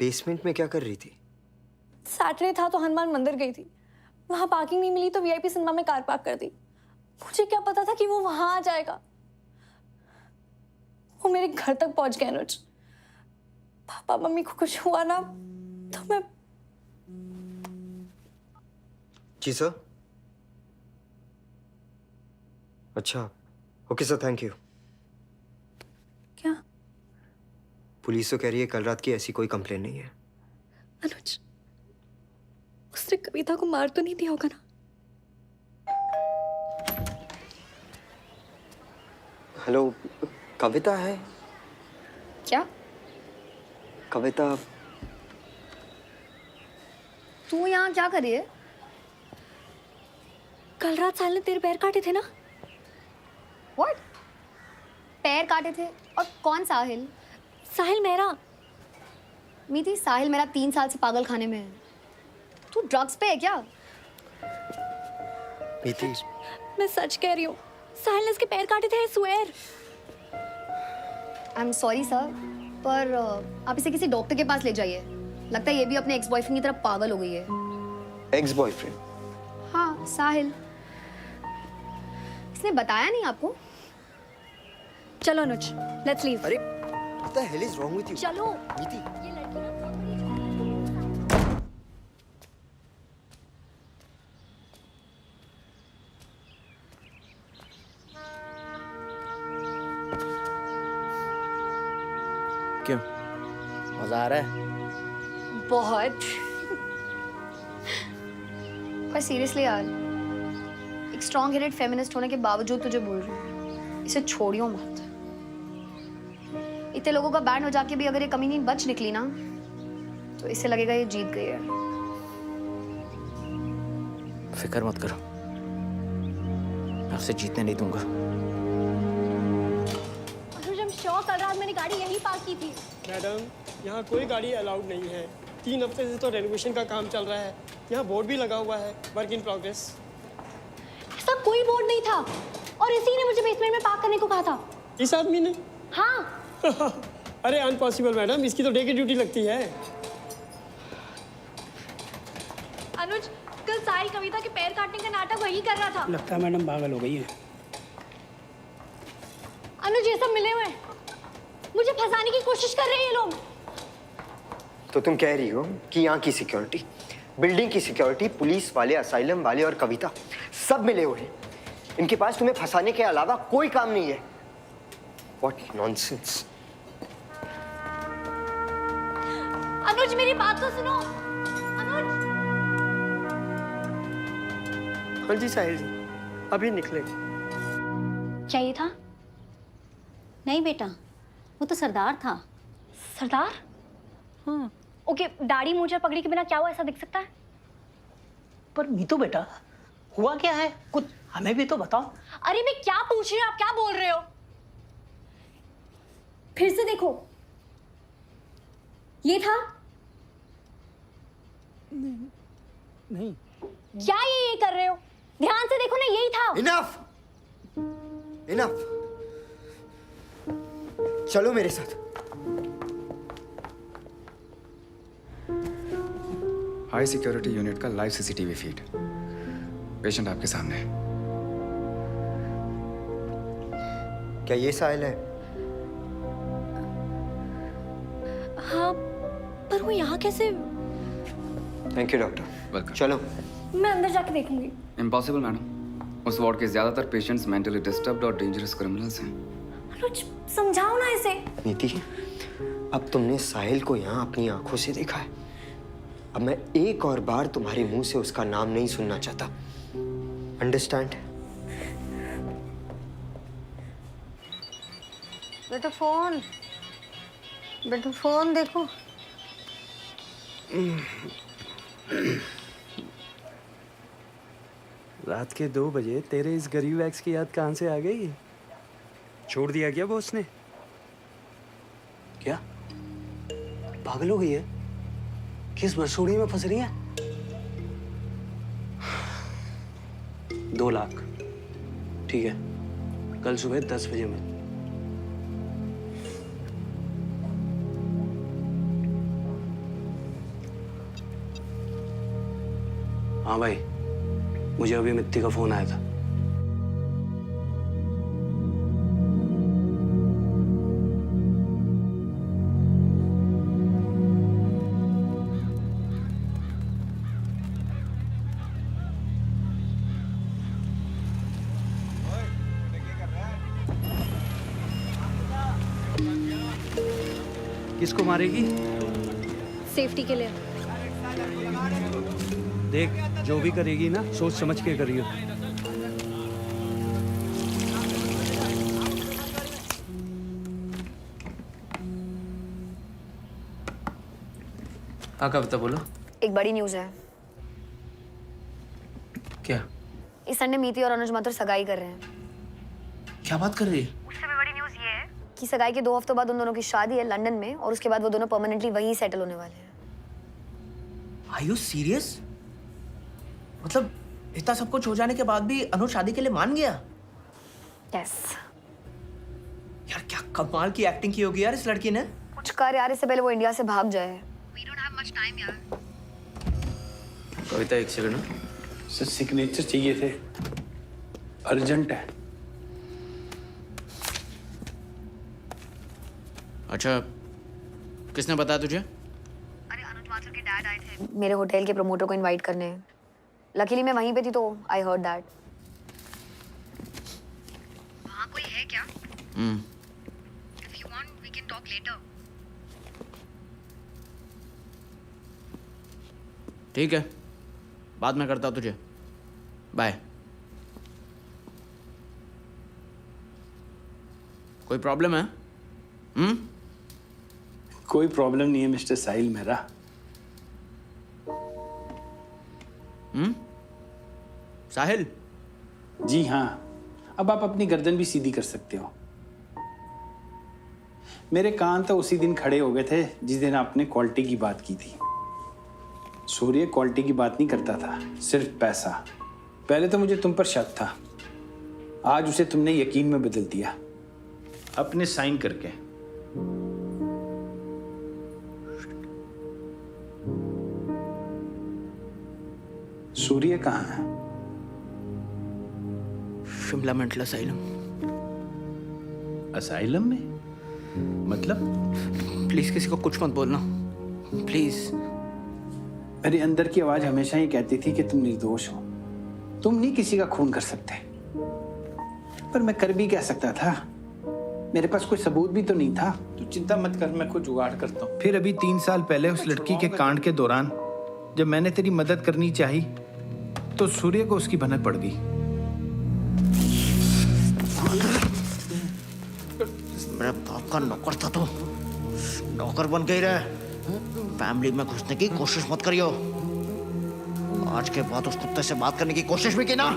बेसमेंट में क्या कर रही थी? सैटरडे था तो हनुमान मंदिर गई थी। वहां पार्किंग नहीं मिली तो वीआईपी सिनेमा में कार पार्क कर दी। मुझे क्या पता था कि वो वहां आ जाएगा। वो मेरे घर तक पहुंच गए अनुज। पापा मम्मी को कुछ हुआ ना तो मैं। जी सर। अच्छा, ओके सर, थैंक यू। क्या? पुलिस तो कह रही है कल रात की ऐसी कोई कंप्लेन नहीं है। अनुज, उसने कविता को मार तो नहीं दिया होगा ना? हेलो, कविता है? क्या? कविता, तू यहाँ क्या कर रही है? कल रात साहिल ने तेरे पैर काटे थे ना? What? पैर काटे थे? और कौन साहिल? साहिल मेहरा। मीति, साहिल मेरा 3 साल से पागल खाने में है। तू ड्रग्स पे है क्या? मीति, मैं सच कह रही हूँ। साहिल ने इसके पैर काटे थे, I swear। I am sorry sir, पर आप इसे किसी डॉक्टर के पास ले जाइए। लगता है ये भी अपने एक्स बॉयफ्रेंड की तरफ पागल हो गई है। Ex boyfriend? हाँ, साहिल। इसने बताया नहीं आपको? चलो अनुज, लेट्स लीव। अरे, what the hell is wrong with you? चलो। मीति, ये लड़की ना क्यों, मजा आ रहा है? बहुत। पर सीरियसली यार, एक स्ट्रॉन्ग हेडेड फेमिनिस्ट होने के बावजूद तुझे बोल रही हूँ, इसे छोड़ियो मत। इतने लोगों का बैंड हो जाके भी अगर ये कमीनी बच निकली ना, तो इससे लगेगा ये जीत गई है। फिक्र मत करो, मैं उसे जीतने नहीं दूंगा। अनुज, I'm sure कल रात मैंने गाड़ी यहीं पार्क की थी। मैडम, यहाँ कोई गाड़ी अलाउड नहीं है। 3 हफ्ते से तो रेनोवेशन का काम चल रहा है। यहाँ बोर्ड भी लगा हुआ है, वर्क इन प्रोग्रेस। ऐसा कोई बोर्ड नहीं था, और इसी ने मुझे बेसमेंट में पार्क करने को कहा था। इस आदमी ने? हाँ। अरे अनपॉसिबल मैडम, इसकी तो डे की ड्यूटी लगती है। अनुज, कल साहिल कविता के पैर काटने का नाटक वही कर रहा था। लगता है मैडम पागल हो गई है। अनुज, ये सब मिले हुए हैं। मुझे फंसाने की कोशिश कर रहे हैं ये लोग। तो तुम कह रही हो कि यहाँ की सिक्योरिटी, बिल्डिंग की सिक्योरिटी, पुलिस वाले, असाइलम वाले और कविता सब मिले हुए हैं। इनके पास तुम्हें फंसाने के अलावा कोई काम नहीं है। What nonsense! अनुज, मेरी बात तो सुनो। अनुज। हाँ जी साहिल जी, अभी निकले। क्या ये था? नहीं बेटा, वो तो सरदार था। सरदार? हाँ। ओके, दाढ़ी मूंछ पगड़ी के बिना क्या हुआ, ऐसा दिख सकता है? पर मीतू बेटा, हुआ क्या है? कुछ हमें भी तो बताओ। अरे मैं क्या पूछ रही हूँ, आप क्या बोल रहे हो? फिर से देखो। ये था? नहीं। क्या ये कर रहे हो? ध्यान से देखो ना, यही था। Enough! Enough! चलो मेरे साथ। हाई सिक्योरिटी यूनिट का लाइव सीसीटीवी फीड। पेशेंट आपके सामने है। क्या ये साहिल है? हाँ, पर वो यहाँ कैसे? Thank you doctor. वेलकम। चलो। मैं अंदर जाके देखूंगी। इम्पॉसिबल मैडम, उस वार्ड के ज्यादातर पेशेंट्स मेंटली डिस्टर्ब्ड और डेंजरस क्रिमिनल्स हैं। अनुज, समझाओ ना इसे। नीति, अब तुमने साहिल को यहाँ अपनी आंखों से देखा है। अब मैं एक और बार तुम्हारे मुंह से उसका नाम नहीं सुनना चाहता। अंडरस्टैंड? बेटा फोन देखो। रात के 2 बजे तेरे इस गरीब एक्स की याद कहाँ से आ गई? छोड़ दिया क्या बॉस ने? क्या पागल हो गई है? किस बरसोड़ी में फंस रही है? 2 लाख ठीक है, कल सुबह 10 बजे में। हाँ भाई, मुझे अभी मित्ती का फोन आया था। किसको मारेगी? सेफ्टी के लिए। देख, जो भी करेगी ना, सोच समझ के करियो। हाँ कविता बोलो। एक बड़ी न्यूज़ है। क्या? इस संडे मीति और अनुज माथुर सगाई कर रहे हैं। क्या बात कर रही है? उससे भी बड़ी न्यूज़ ये है कि सगाई के 2 हफ्तों बाद उन दोनों की शादी है लंदन में, और उसके बाद वो दोनों परमानेंटली वहीं सेटल होने वाले हैं। Are you serious? मतलब इतना सब कुछ हो जाने के बाद भी अनुज शादी के लिए मान गया? यस। यार क्या कमाल की एक्टिंग की होगी यार इस लड़की ने। कुछ कर यार, इससे पहले वो इंडिया से भाग जाए। We don't have much time यार। कविता एक सेकंड। सर सिग्नेचर चाहिए थे, अर्जेंट है। अच्छा, किसने बताया तुझे? अरे अनुज माथुर के डैड आए थे मेरे होटल के प्रमोटर को इनवाइट करने। लकीली मैं वहीं पे थी तो आई हर्ड दैट। वहाँ कोई है क्या? If you want, we can talk later. ठीक है, बाद में करता हूँ तुझे। बाय। कोई प्रॉब्लम है? कोई प्रॉब्लम नहीं है मिस्टर साहिल मेरा। साहिल? जी हाँ, अब आप अपनी गर्दन भी सीधी कर सकते हो। मेरे कान तो उसी दिन खड़े हो गए थे जिस दिन आपने क्वालिटी की बात की थी। सूर्य क्वालिटी की बात नहीं करता था, सिर्फ पैसा। पहले तो मुझे तुम पर शक था, आज उसे तुमने यकीन में बदल दिया अपने साइन करके। सूर्य कहाँ है? Shimla mental asylum. असाइलम में? मतलब? प्लीज किसी को कुछ मत बोलना, प्लीज। मेरे अंदर की आवाज हमेशा ही कहती थी कि तुम निर्दोष हो, तुम नहीं किसी का खून कर सकते। पर मैं कर भी क्या सकता था? मेरे पास कोई सबूत भी तो नहीं था। तू चिंता मत कर, मैं कुछ जुगाड़ करता हूँ। फिर अभी 3 साल पहले उस लड़की के कांड के दौरान जब मैंने तेरी मदद करनी चाही तो सूर्य को उसकी भनक पड़ गई। मेरे बाप का नौकर था तो नौकर बन गई रहे। फैमिली में घुसने की कोशिश मत करियो। आज के बाद उस कुत्ते से बात करने की कोशिश भी की ना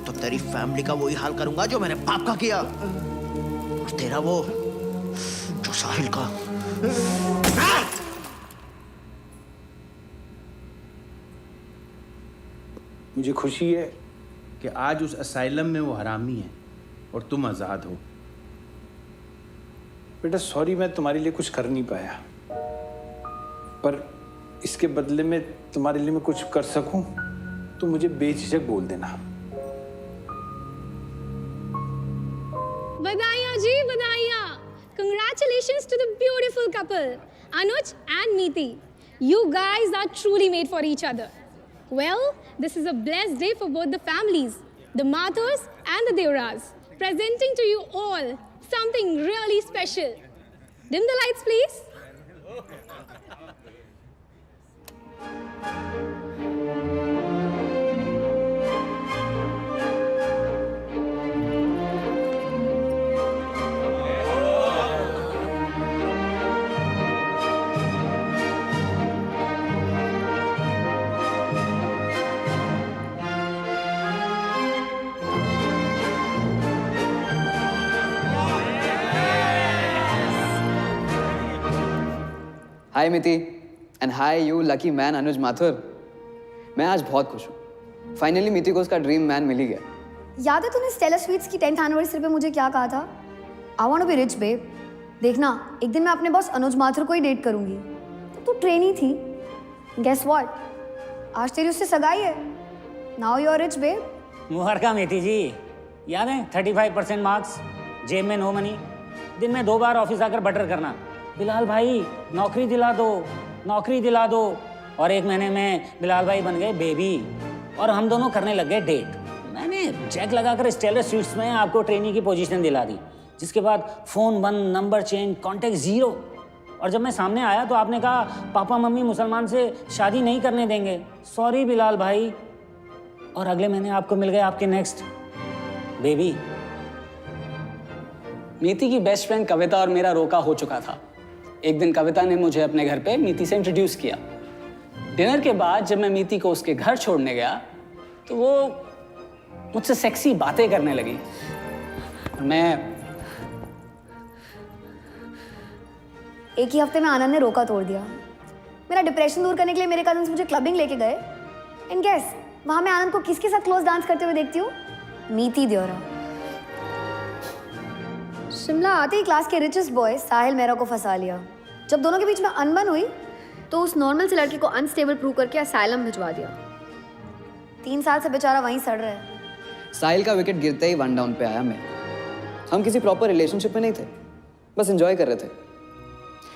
तो तेरी फैमिली का वही हाल करूंगा जो मेरे बाप का किया, और तेरा वो जो साहिल का। मुझे खुशी है कि आज उस असाइलम में वो हरामी है और तुम आजाद हो। बेटा सॉरी, मैं तुम्हारे लिए कुछ कर नहीं पाया, पर इसके बदले में तुम्हारे लिए मैं कुछ कर सकूं तो मुझे बेझिझक बोल देना। बधाइयाँ जी, बधाइयाँ। Congratulations to the beautiful couple, Anuj and Meeti. You guys are truly made for each other. Well, this is a blessed day for both the families, the Mathurs and the Devras, presenting to you all something really special. Dim the lights, please. Hi Miti and hi you lucky man Anuj Mathur. मैं आज बहुत खुश हूँ। Finally मिति को उसका dream man मिल ही गया। याद है तूने स्टेला स्वीट्स की 10th एनिवर्सरी पे मुझे क्या कहा था? I want to be rich babe. देखना एक दिन मैं अपने बॉस अनुज माथुर को ही डेट करूंगी। तू ट्रेनी थी। गेस व्हाट, आज तेरी उससे सगाई है। Now you are rich babe. मुहरका मेथी जी, याद है 35% मार्क्स, जेब में नो मनी, दिन में 2 बार ऑफिस आकर बटर करना, बिलाल भाई नौकरी दिला दो, नौकरी दिला दो, और 1 महीने में बिलाल भाई बन गए बेबी और हम दोनों करने लग गए डेट। मैंने चेक लगाकर स्टेलर स्वीट्स में आपको ट्रेनी की पोजीशन दिला दी, जिसके बाद फ़ोन बंद, नंबर चेंज, कांटेक्ट ज़ीरो। और जब मैं सामने आया तो आपने कहा पापा मम्मी मुसलमान से शादी नहीं करने देंगे, सॉरी बिलाल भाई। और अगले महीने आपको मिल गए आपके नेक्स्ट बेबी। मीति की बेस्ट फ्रेंड कविता और मेरा रोका हो चुका था। एक दिन कविता ने मुझे अपने घर पे मीति से इंट्रोड्यूस किया। डिनर के बाद जब मैं मीति को उसके घर छोड़ने गया तो वो मुझसे सेक्सी बातें करने लगी। मैं एक ही हफ्ते में आनंद ने रोका तोड़ दिया। मेरा डिप्रेशन दूर करने के लिए मेरे कजन्स मुझे क्लबिंग लेके गए। एंड गेस वहां मैं आनंद को किसके साथ क्लोज डांस करते हुए देखती हूँ? मीति देवरा। शिमला आते ही क्लास के रिचेस्ट बॉय साहिल मेहरा को फंसा लिया। जब दोनों के बीच में अनबन हुई तो उस नॉर्मल से लड़के को अनस्टेबल प्रूव करके असाइलम भिजवा दिया। 3 साल से बेचारा वहीं सड़ रहा है। साहिल का विकेट गिरते ही 1 डाउन पे आया मैं। हम किसी प्रॉपर रिलेशनशिप में नहीं थे, बस एंजॉय कर रहे थे।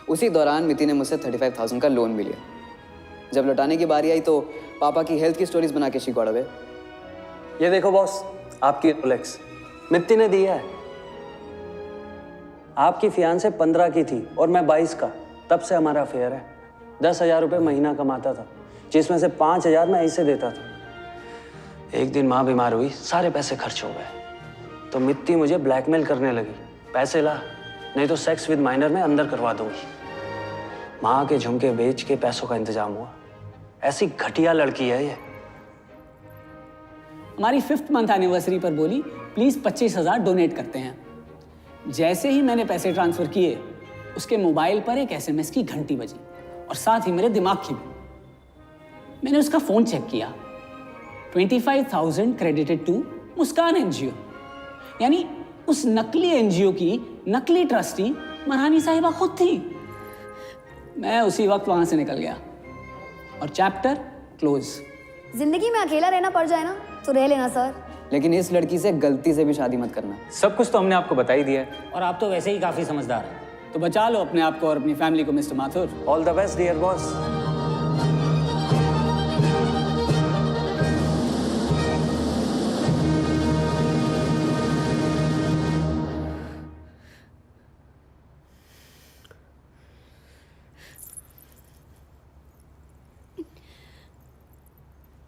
उसी दौरान मिति ने मुझसे 35,000 का लोन भी लिया। जब लौटाने की बारी आई तो पापा की हेल्थ की स्टोरीज बना के शी गॉट अवे। ये देखो बॉस, आपकी रोलेक्स मित्ती ने दिया है। आपकी फियांसे 15 की थी और मैं 22 का। तब से हमारा अफेयर है। 10,000 रुपये महीना कमाता था, जिसमें से 5,000 मैं ऐसे देता था। एक दिन माँ बीमार हुई, सारे पैसे खर्च हो गए। तो मित्ती मुझे ब्लैकमेल करने लगी, पैसे ला नहीं तो सेक्स विद माइनर में अंदर करवा दूंगी। माँ के झुमके बेच के पैसों का इंतजाम हुआ। ऐसी घटिया लड़की है ये। हमारी 5th मंथ एनिवर्सरी पर बोली प्लीज 25,000 डोनेट करते हैं। जैसे ही मैंने पैसे ट्रांसफर किए उसके मोबाइल पर एक SMS की घंटी बजी और साथ ही मेरे दिमाग की भी। मैंने उसका फोन चेक किया। 25,000 क्रेडिटेड टू मुस्कान NGO, यानी उस नकली NGO की नकली ट्रस्टी मरहानी साहिबा खुद थी। मैं उसी वक्त वहां से निकल गया और चैप्टर क्लोज। जिंदगी में अकेला रहना पड़ जाए ना तो रह लेना सर, लेकिन इस लड़की से गलती से भी शादी मत करना। सब कुछ तो हमने आपको बता ही दिया है। और आप तो वैसे ही काफी समझदार हैं। तो बचा लो अपने आप को और अपनी फैमिली को mister Mathur. All the best dear boss.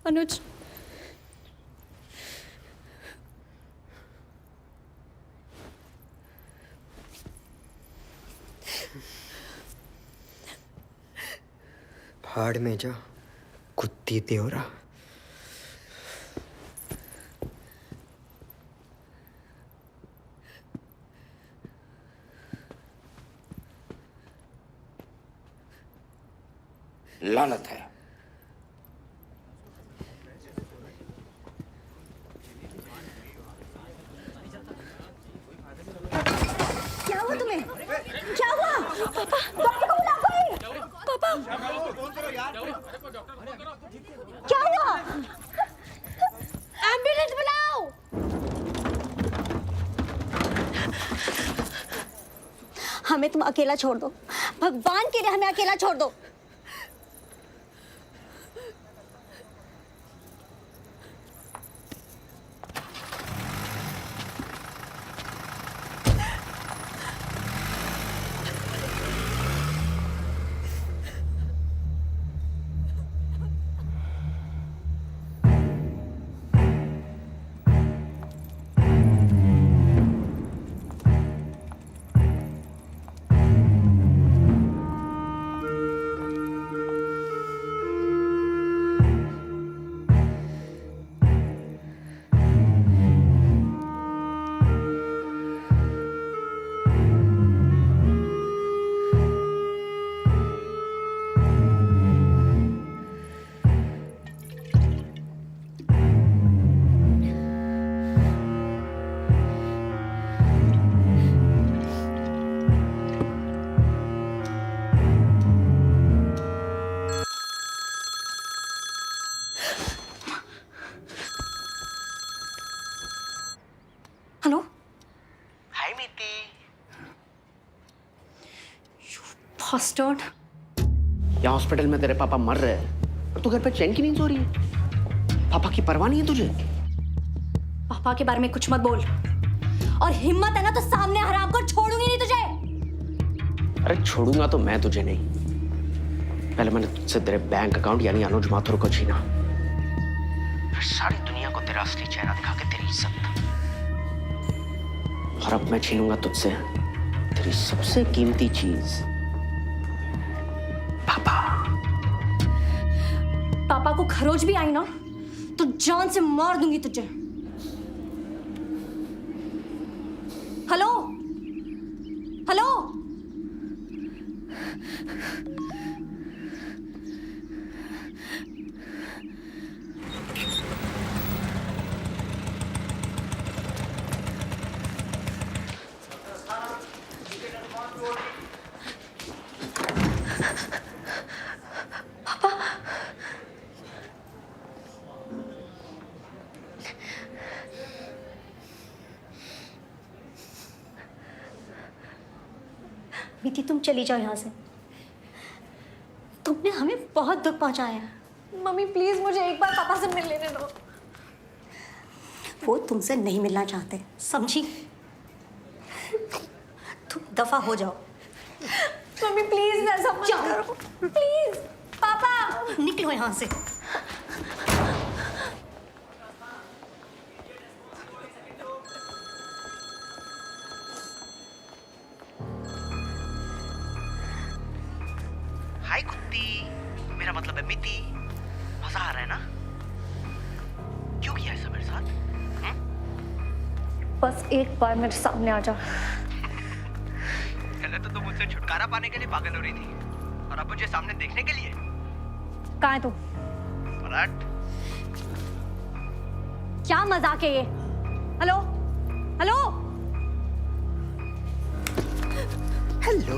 Anuj, भाड़ में जा कुत्ती देवरा। लानत है। क्या हुआ तुम्हें? क्या हुआ? पापा, डॉक्टर को बुलाओ कोई। पापा। क्या हुआ? एम्बुलेंस बुलाओ। हमें तुम अकेला छोड़ दो, भगवान के लिए हमें अकेला छोड़ दो। हेलो। हाय मीती। बस्टर्ड। यहाँ हॉस्पिटल में तेरे पापा मर रहे हैं और तू घर पे चैन की नींद सो रही है। पापा की परवाह नहीं है तुझे? पापा के बारे में कुछ मत बोल, और हिम्मत है ना तो सामने हराम को छोड़ूंगी नहीं तुझे। अरे छोड़ूंगा तो मैं तुझे नहीं, पहले मैंने तुझसे तेरे बैंक अकाउंट यानी अनुज माथुर को छीना, फिर सारी दुनिया को तेरा असली चेहरा दिखा के तेरी इज्जत, और अब मैं छीनूंगा तुझसे तेरी सबसे कीमती चीज, पापा। पापा को खरोच भी आई ना तो जान से मार दूंगी तुझे। Hello hello. मीती तुम चली जाओ यहाँ से, तुमने हमें बहुत दुख पहुंचाया है। मम्मी प्लीज मुझे एक बार पापा से मिल लेने दो। वो तुमसे नहीं मिलना चाहते, समझी? तुम दफा हो जाओ। मम्मी प्लीज ऐसा मत करो, प्लीज। पापा निकलो यहाँ से। हाय कुत्ती, मेरा मतलब है मिती। मजा आ रहा है ना? क्यों किया ऐसा मेरे साथ? बस एक बार मेरे सामने आ जा। पहले तो तुम मुझसे छुटकारा पाने के लिए पागल हो रही थी, और अब मुझे सामने देखने के लिए। कहाँ है तू? पलट। क्या मजाक है ये? Hello hello hello.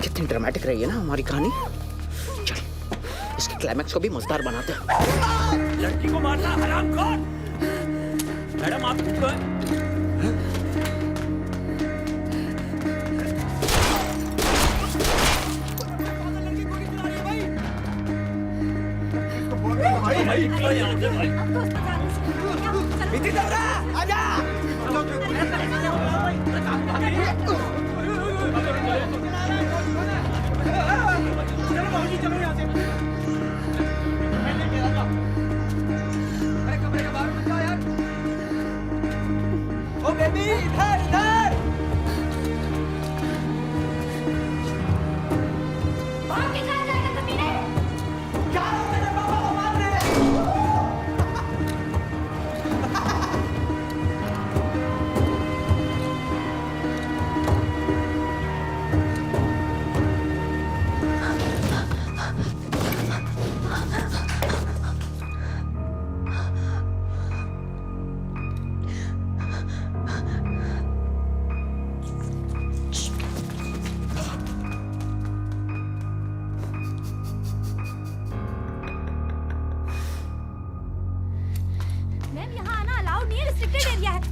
कितनी ड्रामेटिक रही है ना हमारी कहानी। चल इसके क्लाइमैक्स को भी मजेदार बनाते हैं। लड़की को मारना हरामखोर। मैडम आप ठीक तो हैं? भाई निकलो यहाँ से भाई। मिती दौरा आजा। चलो बाबूजी चलो यहाँ से। अरे कमरे के बाहर मत जाओ यार। ओ बेबी इधर इधर। भाग के कहाँ जाएगा कमीने? क्या हो मेरे पापा को मार रहे हैं? नहीं है, रिस्ट्रिक्टेड एरिया है।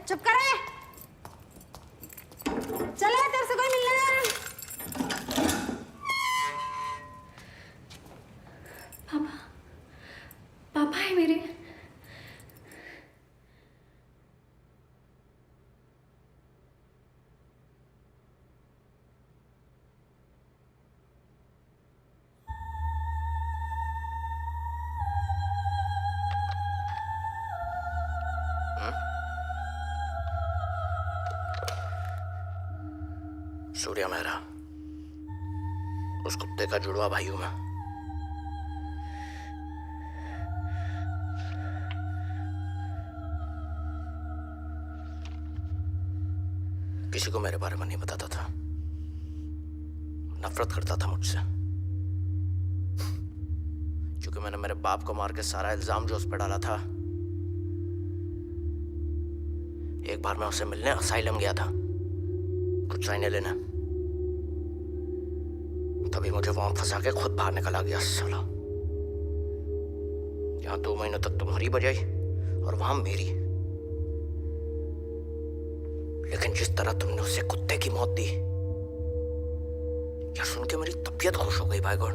चुप कर रे। चले तेरे से कोई मिलने जा रहा है। पापा, पापा है मेरे। सूर्या मेहरा, उस कुत्ते का जुड़वा भाई हूं मैं। किसी को मेरे बारे में नहीं बताता था, नफरत करता था मुझसे, क्योंकि मैंने मेरे बाप को मार के सारा इल्जाम जो उस पर डाला था। एक बार मैं उसे मिलने असाइलम गया था कुछ साइने लेना, तभी मुझे वहां फंसा के खुद बाहर निकला गया साला। यहाँ 2 महीनों तक तुम्हारी बजाई और वहां मेरी। लेकिन जिस तरह तुमने उसे कुत्ते की मौत दी, यह सुन के मेरी तबीयत खुश हो गई भाई गॉड।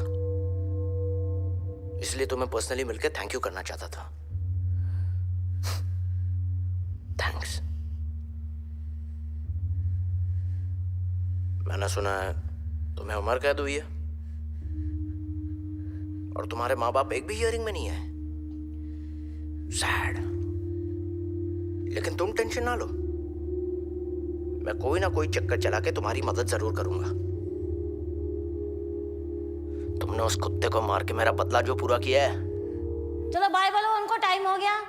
इसलिए तुम्हें पर्सनली मिलकर थैंक यू करना चाहता था। थैंक्स। मैंने सुना है तुम्हें उम्र कैद हुई है और तुम्हारे माँ बाप एक भी हियरिंग में नहीं है। सैड। लेकिन तुम टेंशन ना लो, मैं कोई ना कोई चक्कर चला के तुम्हारी मदद जरूर करूंगा। तुमने उस कुत्ते को मार के मेरा बदला जो पूरा किया है। चलो बाय बोलो, उनको टाइम हो गया।